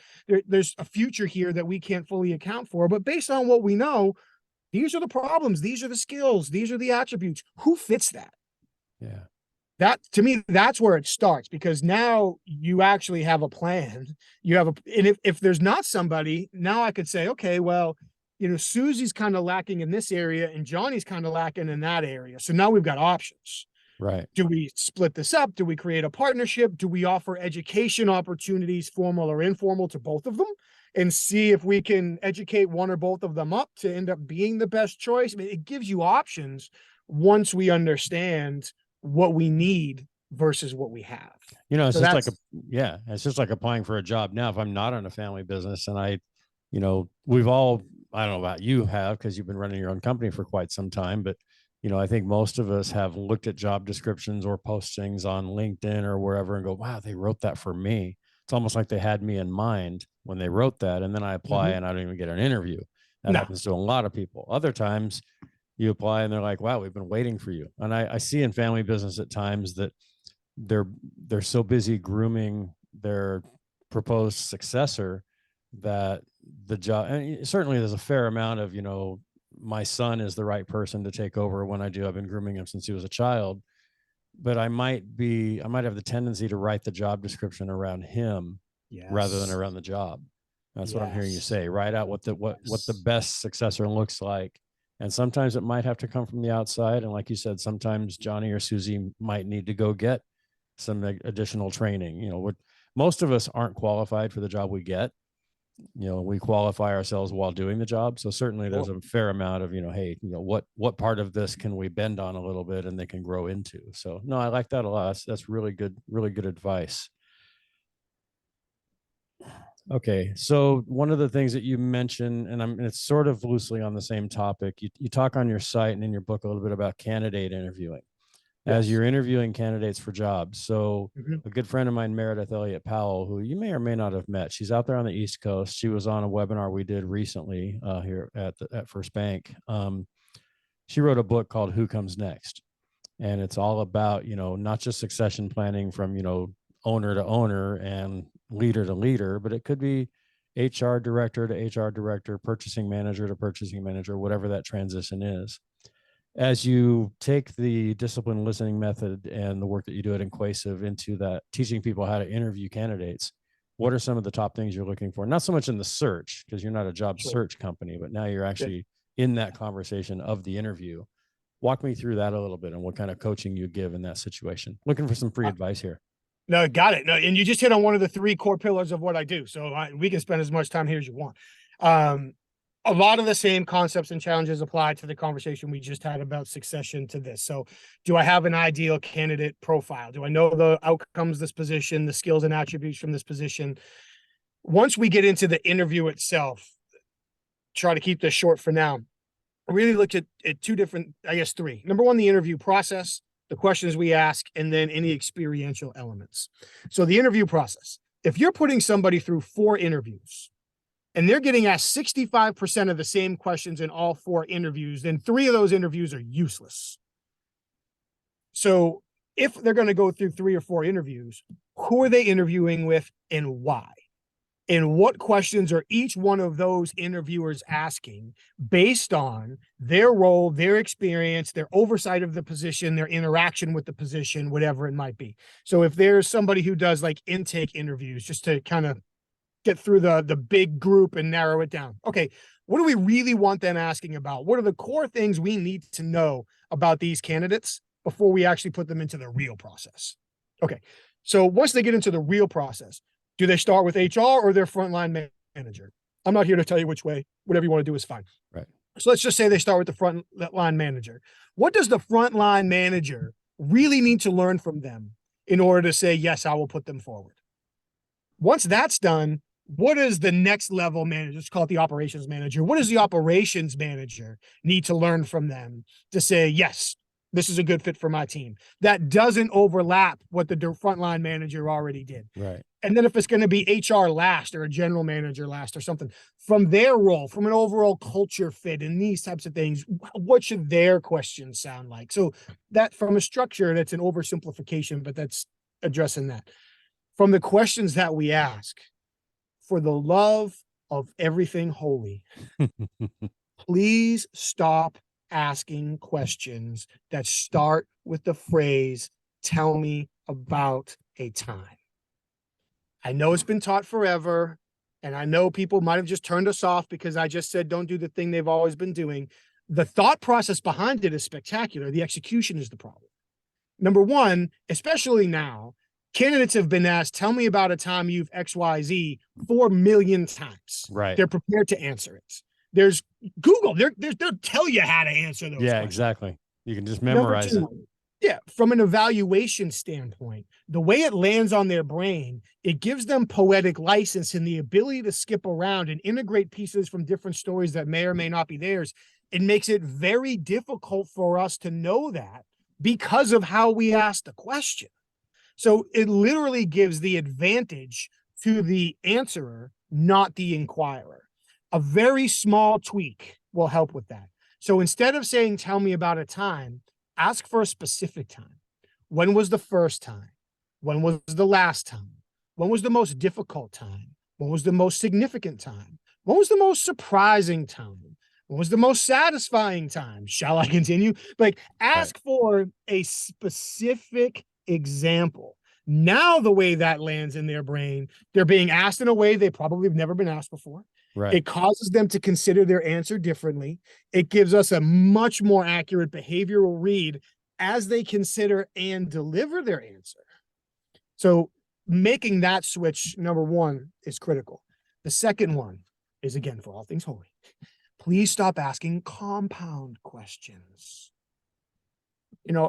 There's a future here that we can't fully account for, but based on what we know, these are the problems, these are the skills, these are the attributes. Who fits that? Yeah. That, to me, that's where it starts, because now you actually have a plan. You have and if there's not somebody, now I could say, okay, well, Susie's kind of lacking in this area and Johnny's kind of lacking in that area. So now we've got options. Right. Do we split this up? Do we create a partnership? Do we offer education opportunities, formal or informal, to both of them, and see if we can educate one or both of them up to end up being the best choice? I mean, it gives you options once we understand what we need versus what we have. It's So just like it's just like applying for a job now. If I'm not in a family business and we've all, I don't know about you have, because you've been running your own company for quite some time, but I think most of us have looked at job descriptions or postings on LinkedIn or wherever and go, wow, they wrote that for me. It's almost like they had me in mind when they wrote that. And then I apply and I don't even get an interview. That happens to a lot of people. Other times you apply and they're like, wow, we've been waiting for you. And I see in family business at times that they're so busy grooming their proposed successor that the job, and certainly there's a fair amount of, my son is the right person to take over when I do. I've been grooming him since he was a child, but I might have the tendency to write the job description around him rather than around the job. That's what I'm hearing you say. Write out what the best successor looks like. And sometimes it might have to come from the outside. And like you said, sometimes Johnny or Susie might need to go get some additional training. Most of us aren't qualified for the job we get. We qualify ourselves while doing the job. So certainly there's a fair amount of, hey, what part of this can we bend on a little bit and they can grow into. So no, I like that a lot. That's really good advice. Okay. So one of the things that you mentioned, and it's sort of loosely on the same topic, you talk on your site and in your book a little bit about candidate interviewing. As you're interviewing candidates for jobs. So a good friend of mine, Meredith Elliott Powell, who you may or may not have met, she's out there on the East Coast. She was on a webinar we did recently here at First Bank. She wrote a book called Who Comes Next? And it's all about, not just succession planning from, owner to owner and leader to leader, but it could be HR director to HR director, purchasing manager to purchasing manager, whatever that transition is. As you take the disciplined listening method and the work that you do at InQuasive into that, teaching people how to interview candidates, what are some of the top things you're looking for? Not so much in the search, because you're not a job search company, but now you're actually in that conversation of the interview. Walk me through that a little bit and what kind of coaching you give in that situation. Looking for some free advice here. No, got it. No, and you just hit on one of the three core pillars of what I do. So we can spend as much time here as you want. A lot of the same concepts and challenges apply to the conversation we just had about succession to this. So do I have an ideal candidate profile? Do I know the outcomes, this position, the skills and attributes from this position? Once we get into the interview itself, try to keep this short for now. I really looked at two different, I guess three. Number one, the interview process, the questions we ask, and then any experiential elements. So the interview process, if you're putting somebody through 4 interviews, and they're getting asked 65% of the same questions in all 4 interviews, then 3 of those interviews are useless. So if they're going to go through 3 or 4 interviews, who are they interviewing with and why? And what questions are each one of those interviewers asking based on their role, their experience, their oversight of the position, their interaction with the position, whatever it might be. So if there's somebody who does like intake interviews just to kind of get through the big group and narrow it down. Okay, what do we really want them asking about? What are the core things we need to know about these candidates before we actually put them into the real process? Okay, so once they get into the real process, do they start with HR or their frontline manager? I'm not here to tell you which way. Whatever you want to do is fine. Right. So let's just say they start with the frontline manager. What does the frontline manager really need to learn from them in order to say, yes, I will put them forward? Once that's done, what is the next level manager? Let's call it the operations manager. What does the operations manager need to learn from them to say, yes, this is a good fit for my team? That doesn't overlap what the frontline manager already did. Right. And then if it's going to be HR last or a general manager last or something, from their role, from an overall culture fit and these types of things, what should their questions sound like? So that from a structure, that's an oversimplification, but that's addressing that. From the questions that we ask, for the love of everything holy, please stop asking questions that start with the phrase, tell me about a time. I know it's been taught forever, and I know people might have just turned us off because I just said don't do the thing they've always been doing. The thought process behind it is spectacular. The execution is the problem. Number one, especially now, candidates have been asked, tell me about a time you've XYZ 4 million times. Right. They're prepared to answer it. There's Google, they'll tell you how to answer those Yeah, questions. exactly. You can just memorize it. Yeah, from an evaluation standpoint, the way it lands on their brain, it gives them poetic license and the ability to skip around and integrate pieces from different stories that may or may not be theirs. It makes it very difficult for us to know that because of how we ask the question. So it literally gives the advantage to the answerer, not the inquirer. A very small tweak will help with that. So instead of saying, tell me about a time, ask for a specific time. When was the first time? When was the last time? When was the most difficult time? When was the most significant time? When was the most surprising time? When was the most satisfying time? Shall I continue? Like, ask for a specific example. Now, the way that lands in their brain, they're being asked in a way they probably have never been asked before. Right. It causes them to consider their answer differently. It gives us a much more accurate behavioral read as they consider and deliver their answer. So making that switch, number one, is critical. The second one is, again, for all things holy, please stop asking compound questions.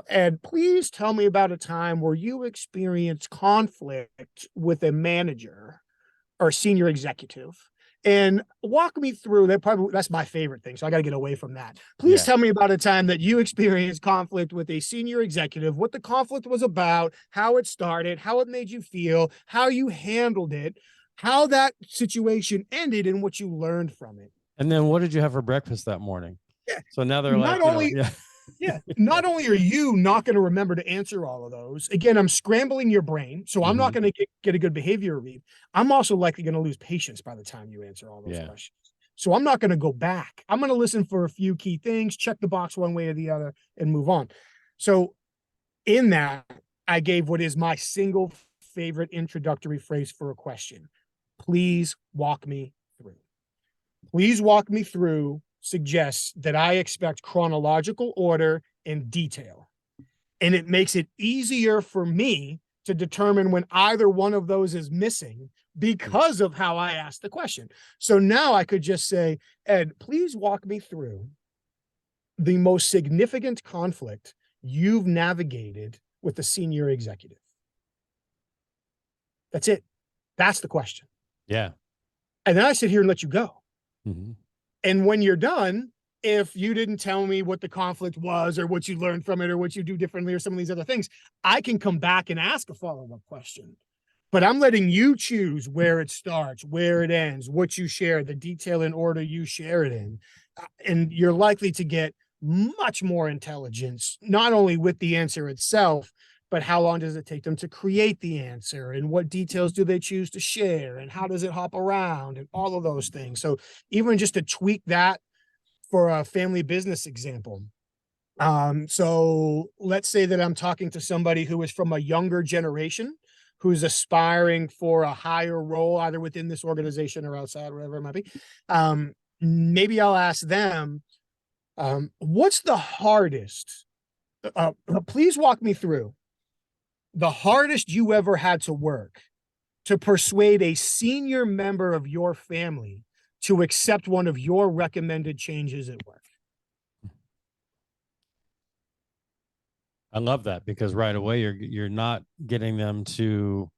Ed, please tell me about a time where you experienced conflict with a manager or senior executive, and walk me through that. That's my favorite thing. So I got to get away from that. Please tell me about a time that you experienced conflict with a senior executive, what the conflict was about, how it started, how it made you feel, how you handled it, how that situation ended, and what you learned from it. And then what did you have for breakfast that morning? Yeah. So now they're Not like, only, not only are you not going to remember to answer all of those, again, I'm scrambling your brain, so I'm not going to get a good behavior read. I'm also likely going to lose patience by the time you answer all those questions. So I'm not going to go back. I'm going to listen for a few key things, check the box one way or the other, and move on. So in that, I gave what is my single favorite introductory phrase for a question. Please walk me through. Please walk me through suggests that I expect chronological order and detail. And it makes it easier for me to determine when either one of those is missing because of how I asked the question. So now I could just say, Ed, please walk me through the most significant conflict you've navigated with the senior executive. That's it. That's the question. Yeah. And then I sit here and let you go. Mm-hmm. And when you're done, if you didn't tell me what the conflict was or what you learned from it or what you do differently or some of these other things, I can come back and ask a follow-up question. But I'm letting you choose where it starts, where it ends, what you share, the detail and order you share it in. And you're likely to get much more intelligence, not only with the answer itself, but how long does it take them to create the answer, and what details do they choose to share, and how does it hop around, and all of those things. So even just to tweak that for a family business example. So let's say that I'm talking to somebody who is from a younger generation, who's aspiring for a higher role, either within this organization or outside, wherever it might be. Maybe I'll ask them, what's the hardest? Please walk me through the hardest you ever had to work to persuade a senior member of your family to accept one of your recommended changes at work. I love that, because right away you're not getting them to,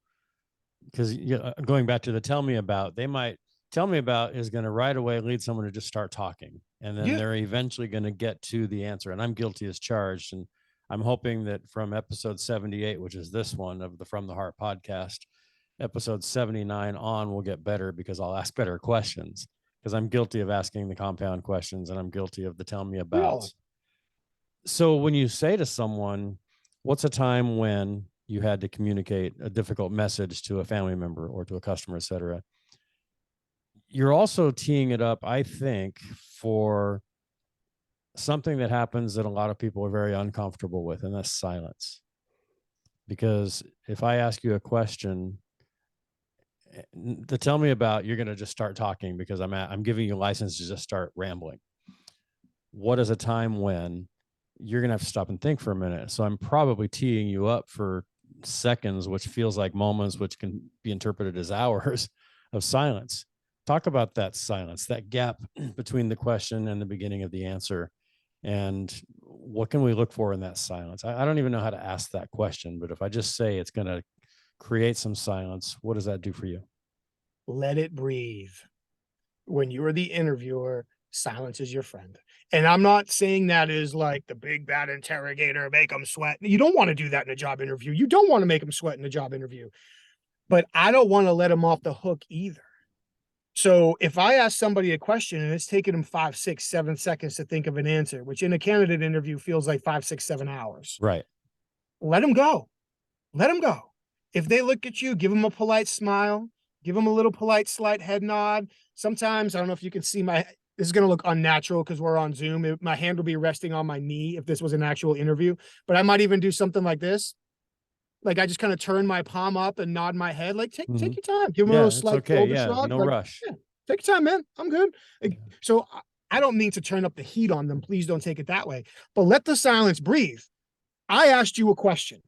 because going back to the tell me about, they might tell me about is going to right away lead someone to just start talking, and then they're eventually going to get to the answer. And I'm guilty as charged. And I'm hoping that from episode 78, which is this one of the From the Heart podcast, episode 79 on, will get better, because I'll ask better questions, because I'm guilty of asking the compound questions, and I'm guilty of the tell me about. So when you say to someone, what's a time when you had to communicate a difficult message to a family member or to a customer, et cetera, you're also teeing it up, I think, for something that happens that a lot of people are very uncomfortable with, and that's silence. Because if I ask you a question to tell me about, you're going to just start talking because I'm giving you a license to just start rambling. What is a time when you're going to have to stop and think for a minute? So I'm probably teeing you up for seconds, which feels like moments, which can be interpreted as hours of silence. Talk about that silence, that gap between the question and the beginning of the answer. And what can we look for in that silence? I don't even know how to ask that question, but if I just say it's going to create some silence, what does that do for you? Let it breathe. When you are the interviewer, silence is your friend. And I'm not saying that is like the big bad interrogator, make them sweat. You don't want to do that in a job interview. You don't want to make them sweat in a job interview. But I don't want to let them off the hook either. So if I ask somebody a question and it's taking them 5, 6, 7 seconds to think of an answer, which in a candidate interview feels like 5, 6, 7 hours, Right. let them go. Let them go. If they look at you, give them a polite smile, give them a little polite, slight head nod. Sometimes, I don't know if you can see this is going to look unnatural because we're on Zoom. My hand will be resting on my knee if this was an actual interview, but I might even do something like this. Like I just kind of turn my palm up and nod my head, like take your time, give them a little slight okay. shoulder Yeah. shrug. No Like, rush. yeah, take your time, man. I'm good. So I don't mean to turn up the heat on them. Please don't take it that way, but let the silence breathe. I asked you a question.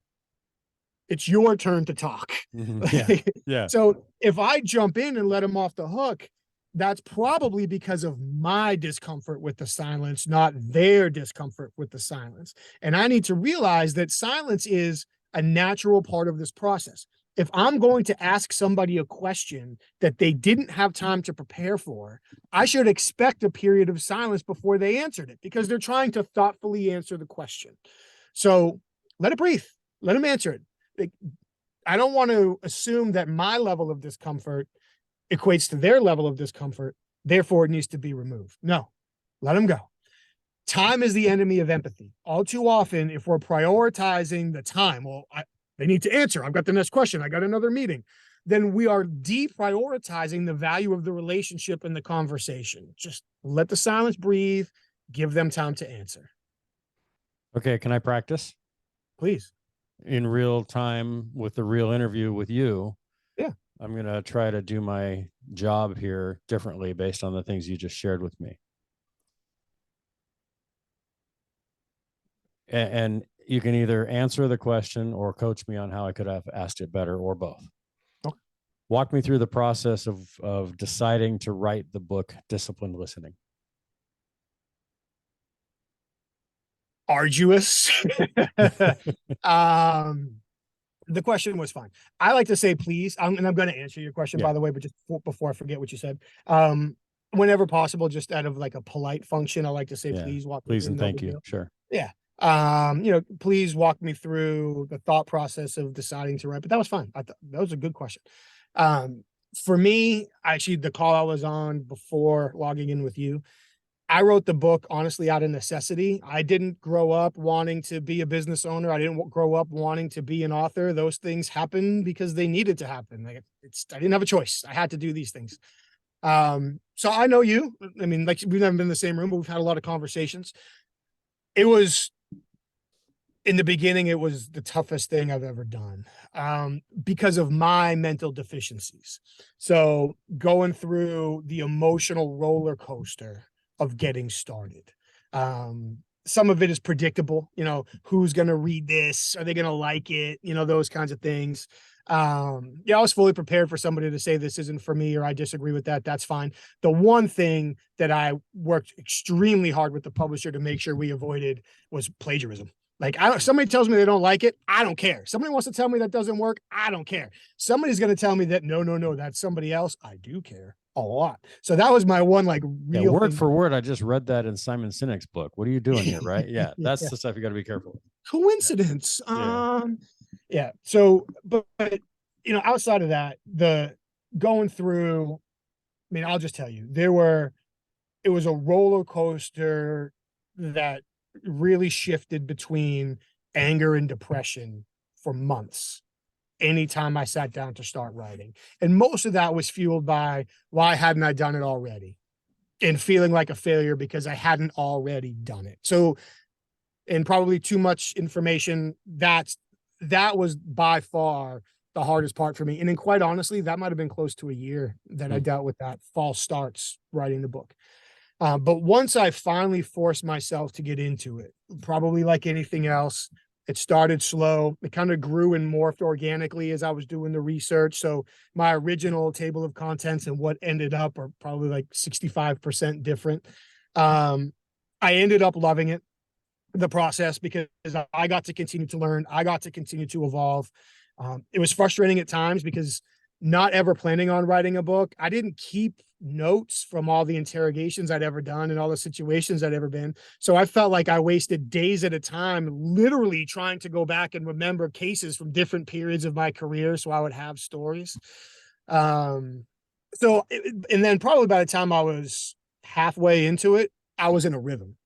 It's your turn to talk. Yeah. Yeah. So if I jump in and let them off the hook, that's probably because of my discomfort with the silence, not their discomfort with the silence. And I need to realize that silence is a natural part of this process. If I'm going to ask somebody a question that they didn't have time to prepare for, I should expect a period of silence before they answered it because they're trying to thoughtfully answer the question. So let it breathe. Let them answer it. I don't want to assume that my level of discomfort equates to their level of discomfort. Therefore, it needs to be removed. No, let them go. Time is the enemy of empathy. All too often, if we're prioritizing the time, they need to answer. I've got the next question. I got another meeting. Then we are deprioritizing the value of the relationship and the conversation. Just let the silence breathe. Give them time to answer. Okay. Can I practice? Please. In real time with the real interview with you? Yeah. I'm going to try to do my job here differently based on the things you just shared with me. And you can either answer the question or coach me on how I could have asked it better, or both. Okay. Walk me through the process of deciding to write the book, Disciplined Listening. Arduous. The question was fine. I like to say please, and I'm going to answer your question, by the way, but just before I forget what you said, whenever possible, just out of like a polite function, I like to say please walk me please through. And thank you. Sure. Yeah. Please walk me through the thought process of deciding to write. But that was fine. I thought that was a good question. For me, actually, the call I was on before logging in with you, I wrote the book honestly out of necessity. I didn't grow up wanting to be a business owner. I didn't grow up wanting to be an author. Those things happened because they needed to happen. Like I didn't have a choice. I had to do these things. So I know you. I mean, like we've never been in the same room, but we've had a lot of conversations. It was in the beginning, it was the toughest thing I've ever done because of my mental deficiencies. So going through the emotional roller coaster of getting started. Some of it is predictable, who's going to read this? Are they going to like it? Those kinds of things. I was fully prepared for somebody to say this isn't for me or I disagree with that. That's fine. The one thing that I worked extremely hard with the publisher to make sure we avoided was plagiarism. Like somebody tells me they don't like it, I don't care. Somebody wants to tell me that doesn't work, I don't care. Somebody's going to tell me that no, that's somebody else. I do care a lot. So that was my one real word thing. For word. I just read that in Simon Sinek's book. What are you doing here? Right? Yeah, that's the stuff you got to be careful with. Coincidence. So, but outside of that, the going through. I mean, I'll just tell you, it was a roller coaster that really shifted between anger and depression for months anytime I sat down to start writing. And most of that was fueled by why hadn't I done it already? And feeling like a failure because I hadn't already done it. So, and probably too much information, that's that was by far the hardest part for me. And then quite honestly, that might have been close to a year that I dealt with that false starts writing the book. But once I finally forced myself to get into it, probably like anything else, it started slow. It kind of grew and morphed organically as I was doing the research. So my original table of contents and what ended up are probably like 65% different. I ended up loving it, the process, because I got to continue to learn. I got to continue to evolve. It was frustrating at times because not ever planning on writing a book, I didn't keep notes from all the interrogations I'd ever done and all the situations I'd ever been. So I felt like I wasted days at a time, literally trying to go back and remember cases from different periods of my career. So I would have stories. And then probably by the time I was halfway into it, I was in a rhythm.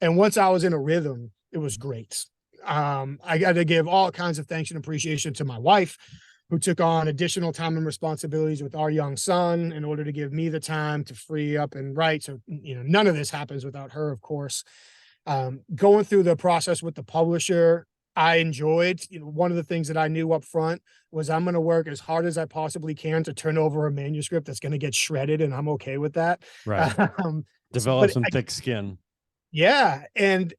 And once I was in a rhythm, it was great. I got to give all kinds of thanks and appreciation to my wife, who took on additional time and responsibilities with our young son in order to give me the time to free up and write. So, none of this happens without her, of course. Going through the process with the publisher, I enjoyed. One of the things that I knew up front was I'm going to work as hard as I possibly can to turn over a manuscript that's going to get shredded, and I'm okay with that. Right. Develop some thick skin. Yeah.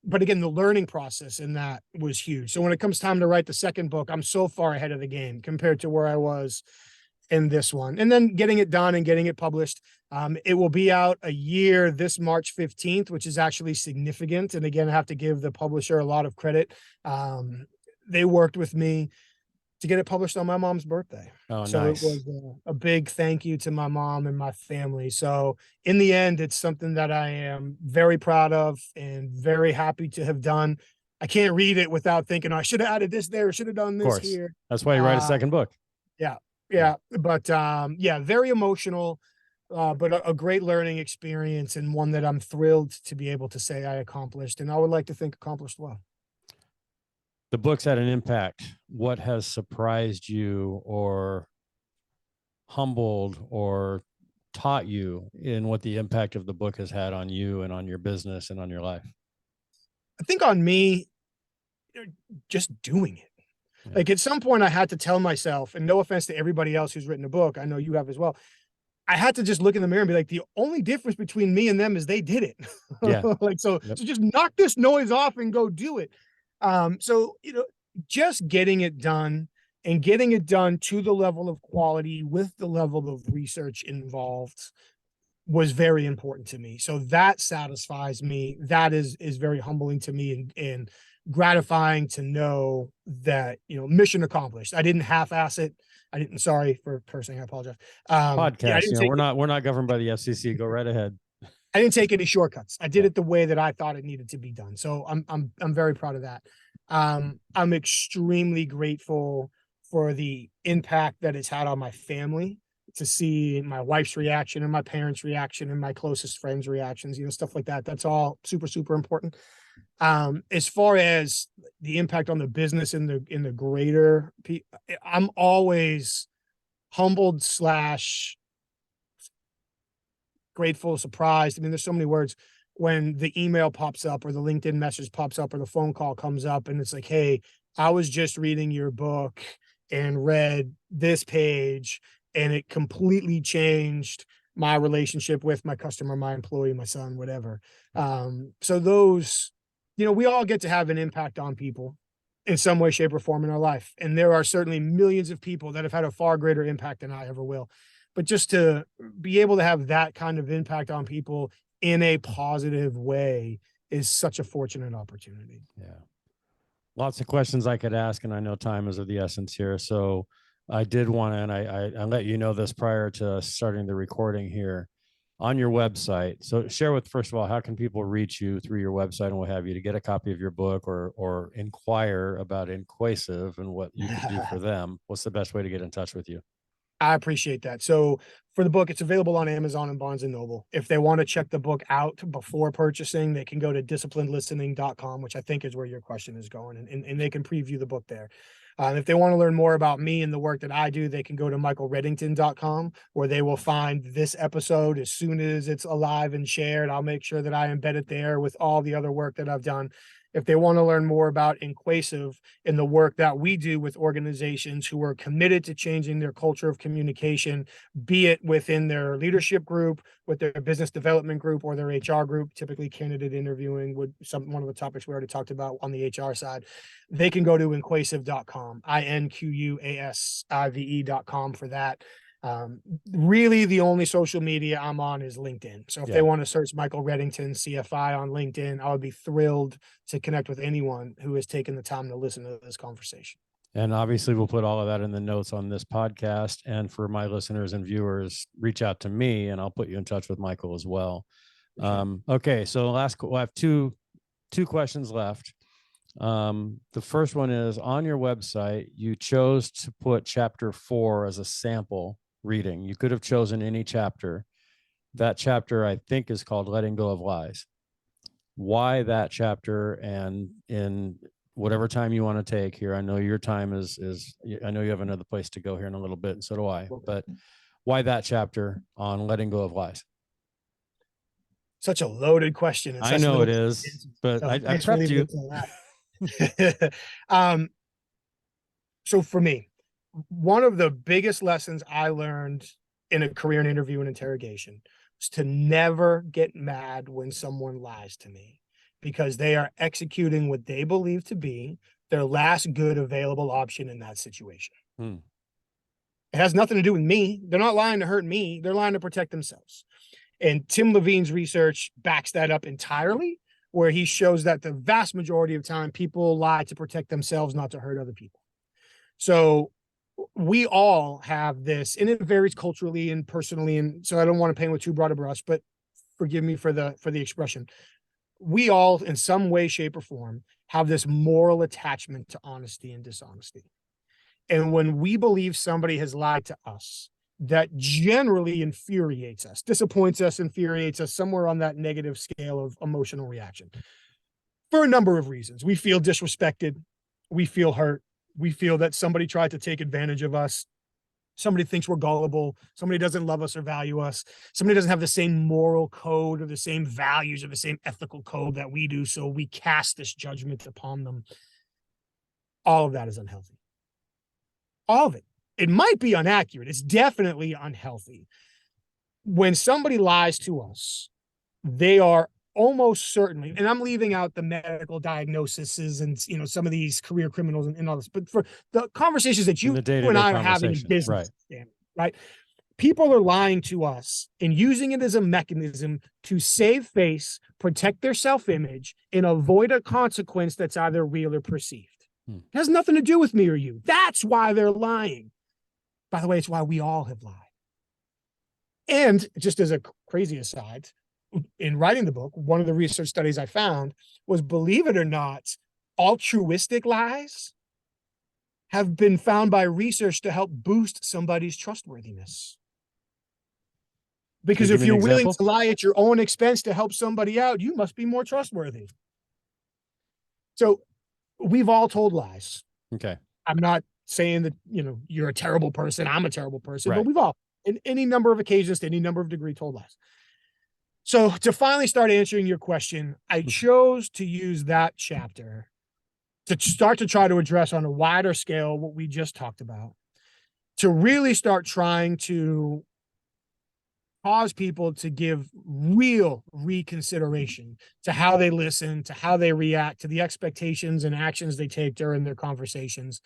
But again, the learning process in that was huge. So when it comes time to write the second book, I'm so far ahead of the game compared to where I was in this one. And then getting it done and getting it published. It will be out a year this March 15th, which is actually significant. And again, I have to give the publisher a lot of credit. They worked with me to get it published on my mom's birthday. Oh, so nice. It was a big thank you to my mom and my family. So in the end, it's something that I am very proud of and very happy to have done. I can't read it without thinking, I should have added this there, should have done this here. That's why you write a second book. Yeah. But very emotional, but a great learning experience, and one that I'm thrilled to be able to say I accomplished, and I would like to think accomplished well. The book's had an impact. What has surprised you or humbled or taught you in what the impact of the book has had on you and on your business and on your life? I think on me, just doing it. Yeah. Like at some point I had to tell myself, and no offense to everybody else who's written a book, I know you have as well, I had to just look in the mirror and be like, the only difference between me and them is they did it. Yeah. So just knock this noise off and go do it. Just getting it done, and getting it done to the level of quality with the level of research involved was very important to me. So that satisfies me. That is very humbling to me and gratifying to know that, mission accomplished. I didn't half-ass it. Sorry for cursing. I apologize. Podcast, we're not governed by the FCC. Go right ahead. I didn't take any shortcuts. I did it the way that I thought it needed to be done. So I'm very proud of that. I'm extremely grateful for the impact that it's had on my family, to see my wife's reaction and my parents' reaction and my closest friends' reactions, stuff like that. That's all super, super important. As far as the impact on the business in the greater, I'm always humbled / grateful, surprised. I mean, there's so many words when the email pops up or the LinkedIn message pops up or the phone call comes up and it's like, hey, I was just reading your book and read this page and it completely changed my relationship with my customer, my employee, my son, whatever. So those, we all get to have an impact on people in some way, shape, or form in our life. And there are certainly millions of people that have had a far greater impact than I ever will. But just to be able to have that kind of impact on people in a positive way is such a fortunate opportunity. Yeah. Lots of questions I could ask, and I know time is of the essence here. So I did want to, and I let you know this prior to starting the recording here, on your website. So share with, first of all, how can people reach you through your website and what have you to get a copy of your book or inquire about InQuasive and what you can do for them? What's the best way to get in touch with you? I appreciate that. So for the book, it's available on Amazon and Barnes & Noble. If they want to check the book out before purchasing, they can go to disciplinedlistening.com, which I think is where your question is going, and they can preview the book there. If they want to learn more about me and the work that I do, they can go to michaelreddington.com, where they will find this episode as soon as it's alive and shared. I'll make sure that I embed it there with all the other work that I've done. if they want to learn more about InQuasive and the work that we do with organizations who are committed to changing their culture of communication, be it within their leadership group, with their business development group, or their HR group, typically candidate interviewing would one of the topics we already talked about on the HR side, they can go to InQuasive.com, InQuasive.com for that. Really the only social media I'm on is LinkedIn. So if they want to search Michael Reddington, CFI on LinkedIn, I would be thrilled to connect with anyone who has taken the time to listen to this conversation. And obviously we'll put all of that in the notes on this podcast. And for my listeners and viewers, reach out to me and I'll put you in touch with Michael as well. Sure. Okay. So I have two questions left. The first one is, on your website, you chose to put chapter 4 as a sample reading. You could have chosen any chapter. That chapter, I think, is called Letting Go of Lies. Why that chapter? And in whatever time you want to take here, I know your time is I know you have another place to go here in a little bit, and so do I, but why that chapter on letting go of lies? Such a loaded question. I know it is, but I prepped you. So for me, one of the biggest lessons I learned in a career and interview and interrogation was to never get mad when someone lies to me, because they are executing what they believe to be their last good available option in that situation. It has nothing to do with me. They're not lying to hurt me. They're lying to protect themselves. And Tim Levine's research backs that up entirely, where he shows that the vast majority of time people lie to protect themselves, not to hurt other people. So we all have this, and it varies culturally and personally. And so I don't want to paint with too broad a brush, but forgive me for the expression. We all, in some way, shape, or form, have this moral attachment to honesty and dishonesty. And when we believe somebody has lied to us, that generally infuriates us, disappoints us, infuriates us, somewhere on that negative scale of emotional reaction, for a number of reasons. We feel disrespected. We feel hurt. We feel that somebody tried to take advantage of us. Somebody thinks we're gullible. Somebody doesn't love us or value us. Somebody doesn't have the same moral code or the same values or the same ethical code that we do. So we cast this judgment upon them. All of that is unhealthy. All of it. It might be inaccurate. It's definitely unhealthy. When somebody lies to us, they are almost certainly, and I'm leaving out the medical diagnoses and, you know, some of these career criminals and all this, but for the conversations that you and I are having in business, right? People are lying to us and using it as a mechanism to save face, protect their self-image, and avoid a consequence that's either real or perceived. It has nothing to do with me or you. That's why they're lying. By the way, it's why we all have lied. And just as a crazy aside, in writing the book, one of the research studies I found was, believe it or not, altruistic lies have been found by research to help boost somebody's trustworthiness. Because if you're willing to lie at your own expense to help somebody out, you must be more trustworthy. So we've all told lies. Okay. I'm not saying that, you know, you're a terrible person, I'm a terrible person, but we've all, in any number of occasions, to any number of degree, told lies. So to finally start answering your question, I chose to use that chapter to start to try to address on a wider scale what we just talked about, to really start trying to cause people to give real reconsideration to how they listen, to how they react, to the expectations and actions they take during their conversations,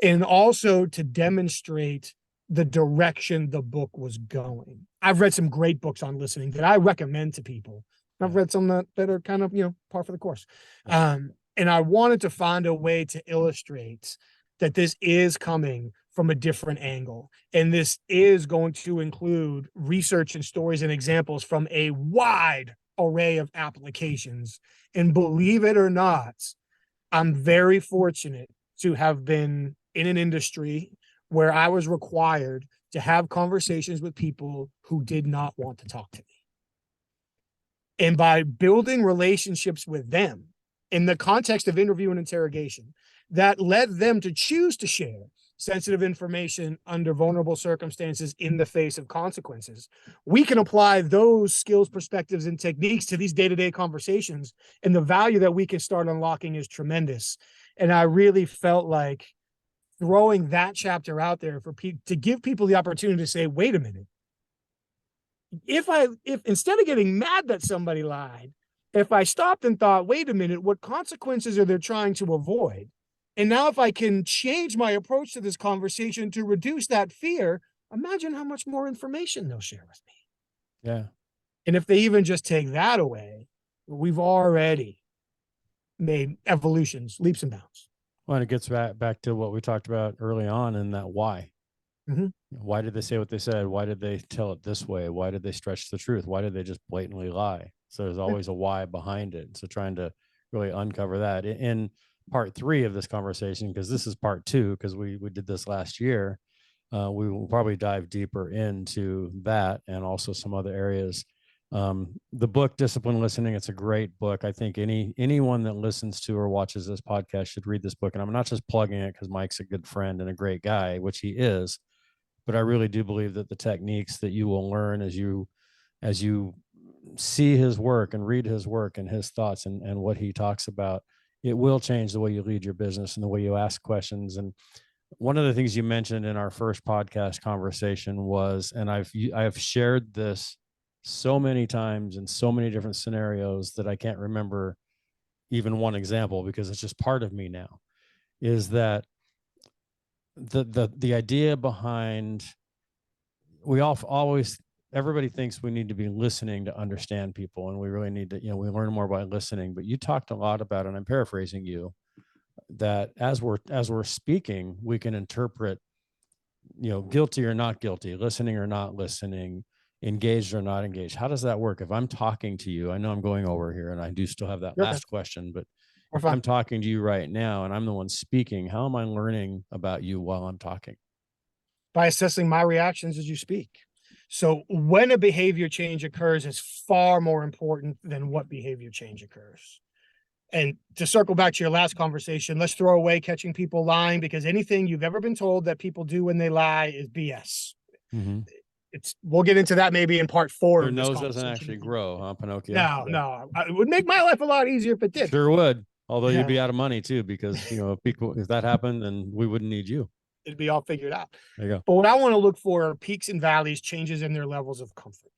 and also to demonstrate the direction the book was going. I've read some great books on listening that I recommend to people. I've read some that are kind of, you know, par for the course. And I wanted to find a way to illustrate that this is coming from a different angle. And this is going to include research and stories and examples from a wide array of applications. And believe it or not, I'm very fortunate to have been in an industry where I was required to have conversations with people who did not want to talk to me. And by building relationships with them in the context of interview and interrogation, that led them to choose to share sensitive information under vulnerable circumstances in the face of consequences. We can apply those skills, perspectives, and techniques to these day-to-day conversations, and the value that we can start unlocking is tremendous. And I really felt like throwing that chapter out there for people to give people the opportunity to say, wait a minute, if instead of getting mad that somebody lied, if I stopped and thought, wait a minute, what consequences are they trying to avoid? And now if I can change my approach to this conversation to reduce that fear, imagine how much more information they'll share with me. Yeah. And if they even just take that away, we've already made evolutions, leaps and bounds. Well, and it gets back to what we talked about early on in that why. Mhm. Why did they say what they said? Why did they tell it this way? Why did they stretch the truth? Why did they just blatantly lie? So there's always a why behind it. So trying to really uncover that in part 3 of this conversation, because this is part 2, because we did this last year. We will probably dive deeper into that and also some other areas. The book Discipline Listening, it's a great book. I think anyone that listens to or watches this podcast should read this book. And I'm not just plugging it because Mike's a good friend and a great guy, which he is, but I really do believe that the techniques that you will learn as you see his work and read his work and his thoughts and what he talks about, it will change the way you lead your business and the way you ask questions. And one of the things you mentioned in our first podcast conversation was, and I've shared this so many times in so many different scenarios that I can't remember even one example because it's just part of me now, is that the idea behind, everybody thinks we need to be listening to understand people, and we really need to, we learn more by listening. But you talked a lot about, and I'm paraphrasing you, that as we're speaking, we can interpret, guilty or not guilty, listening or not listening, engaged or not engaged. How does that work? If I'm talking to you, I know I'm going over here and I do still have that last question, but if I'm talking to you right now and I'm the one speaking, how am I learning about you while I'm talking? By assessing my reactions as you speak. So when a behavior change occurs is far more important than what behavior change occurs. And to circle back to your last conversation, let's throw away catching people lying, because anything you've ever been told that people do when they lie is BS. Mm-hmm. We'll get into that maybe in part 4. Your nose doesn't actually grow, huh, Pinocchio? No. It would make my life a lot easier if it did. Sure would. Although you'd be out of money too, because if that happened, then we wouldn't need you. It'd be all figured out. There you go. But what I want to look for are peaks and valleys, changes in their levels of comfort.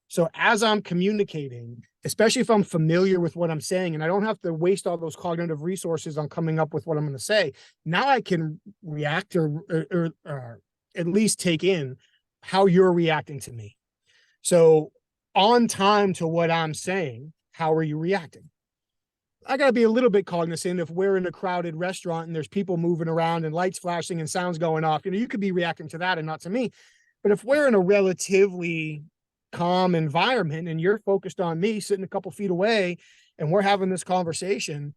So as I'm communicating, especially if I'm familiar with what I'm saying, and I don't have to waste all those cognitive resources on coming up with what I'm going to say, now I can react or at least take in how you're reacting to me. So on time to what I'm saying, how are you reacting? I got to be a little bit cognizant if we're in a crowded restaurant and there's people moving around and lights flashing and sounds going off. You could be reacting to that and not to me. But if we're in a relatively calm environment and you're focused on me sitting a couple feet away and we're having this conversation,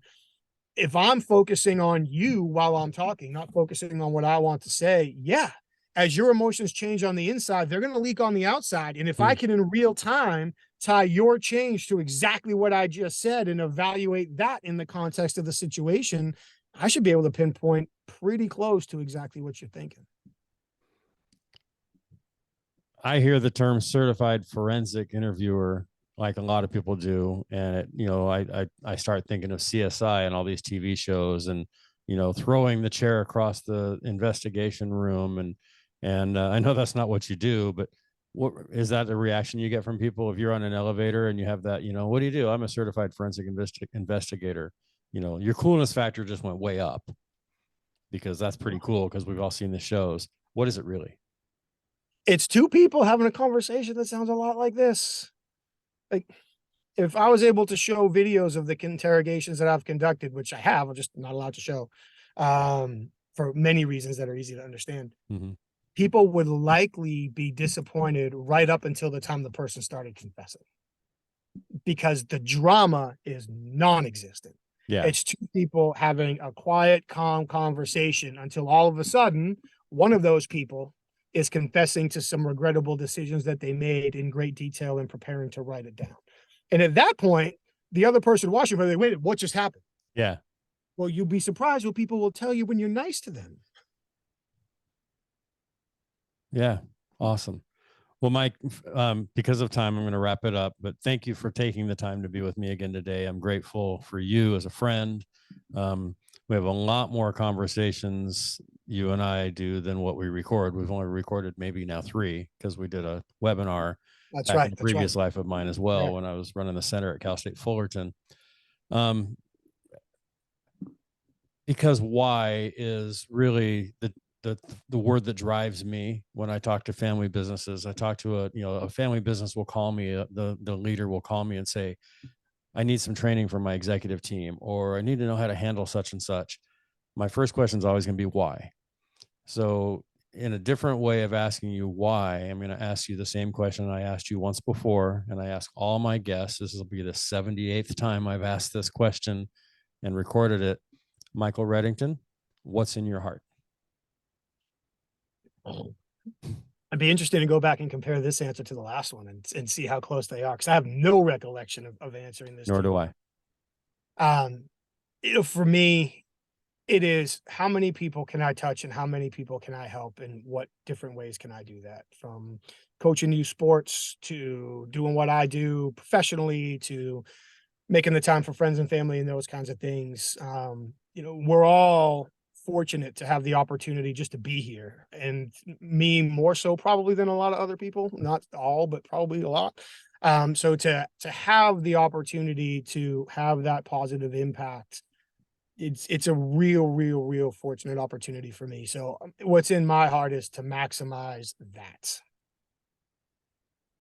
if I'm focusing on you while I'm talking, not focusing on what I want to say, as your emotions change on the inside, they're going to leak on the outside. And if I can in real time tie your change to exactly what I just said and evaluate that in the context of the situation, I should be able to pinpoint pretty close to exactly what you're thinking. I hear the term certified forensic interviewer like a lot of people do. And I start thinking of CSI and all these TV shows and, throwing the chair across the investigation room. And I know that's not what you do, but what is that a reaction you get from people if you're on an elevator and you have that, what do you do? I'm a certified forensic investigator. Your coolness factor just went way up because that's pretty cool because we've all seen the shows. What is it really? It's two people having a conversation that sounds a lot like this. Like, if I was able to show videos of the interrogations that I've conducted, which I have, I'm just not allowed to show, for many reasons that are easy to understand. Mm-hmm. People would likely be disappointed right up until the time the person started confessing, because the drama is non-existent. Yeah. It's two people having a quiet, calm conversation until all of a sudden, one of those people is confessing to some regrettable decisions that they made in great detail and preparing to write it down. And at that point, the other person watching, they wait, what just happened? Yeah. Well, you'll be surprised what people will tell you when you're nice to them. Yeah. Awesome. Well, Mike, because of time, I'm going to wrap it up, but thank you for taking the time to be with me again today. I'm grateful for you as a friend. We have a lot more conversations you and I do than what we record. We've only recorded maybe now 3 because we did a webinar That's back in right. a That's right. previous life of mine as well, Right. when I was running the center at Cal State Fullerton. Because why is really the word that drives me when I talk to family businesses. I talk to a family business will call me, the leader will call me and say, I need some training from my executive team, or I need to know how to handle such and such. My first question is always going to be why. So in a different way of asking you why, I'm going to ask you the same question I asked you once before, and I ask all my guests. This will be the 78th time I've asked this question and recorded it. Michael Reddington, what's in your heart? I'd be interested to go back and compare this answer to the last one and see how close they are, because I have no recollection of answering this Nor to do you. I. For me, it is how many people can I touch and how many people can I help, and what different ways can I do that, from coaching youth sports to doing what I do professionally to making the time for friends and family and those kinds of things. We're all fortunate to have the opportunity just to be here, and me more so probably than a lot of other people, not all, but probably a lot. So to have the opportunity to have that positive impact, it's a real fortunate opportunity for me. So what's in my heart is to maximize that.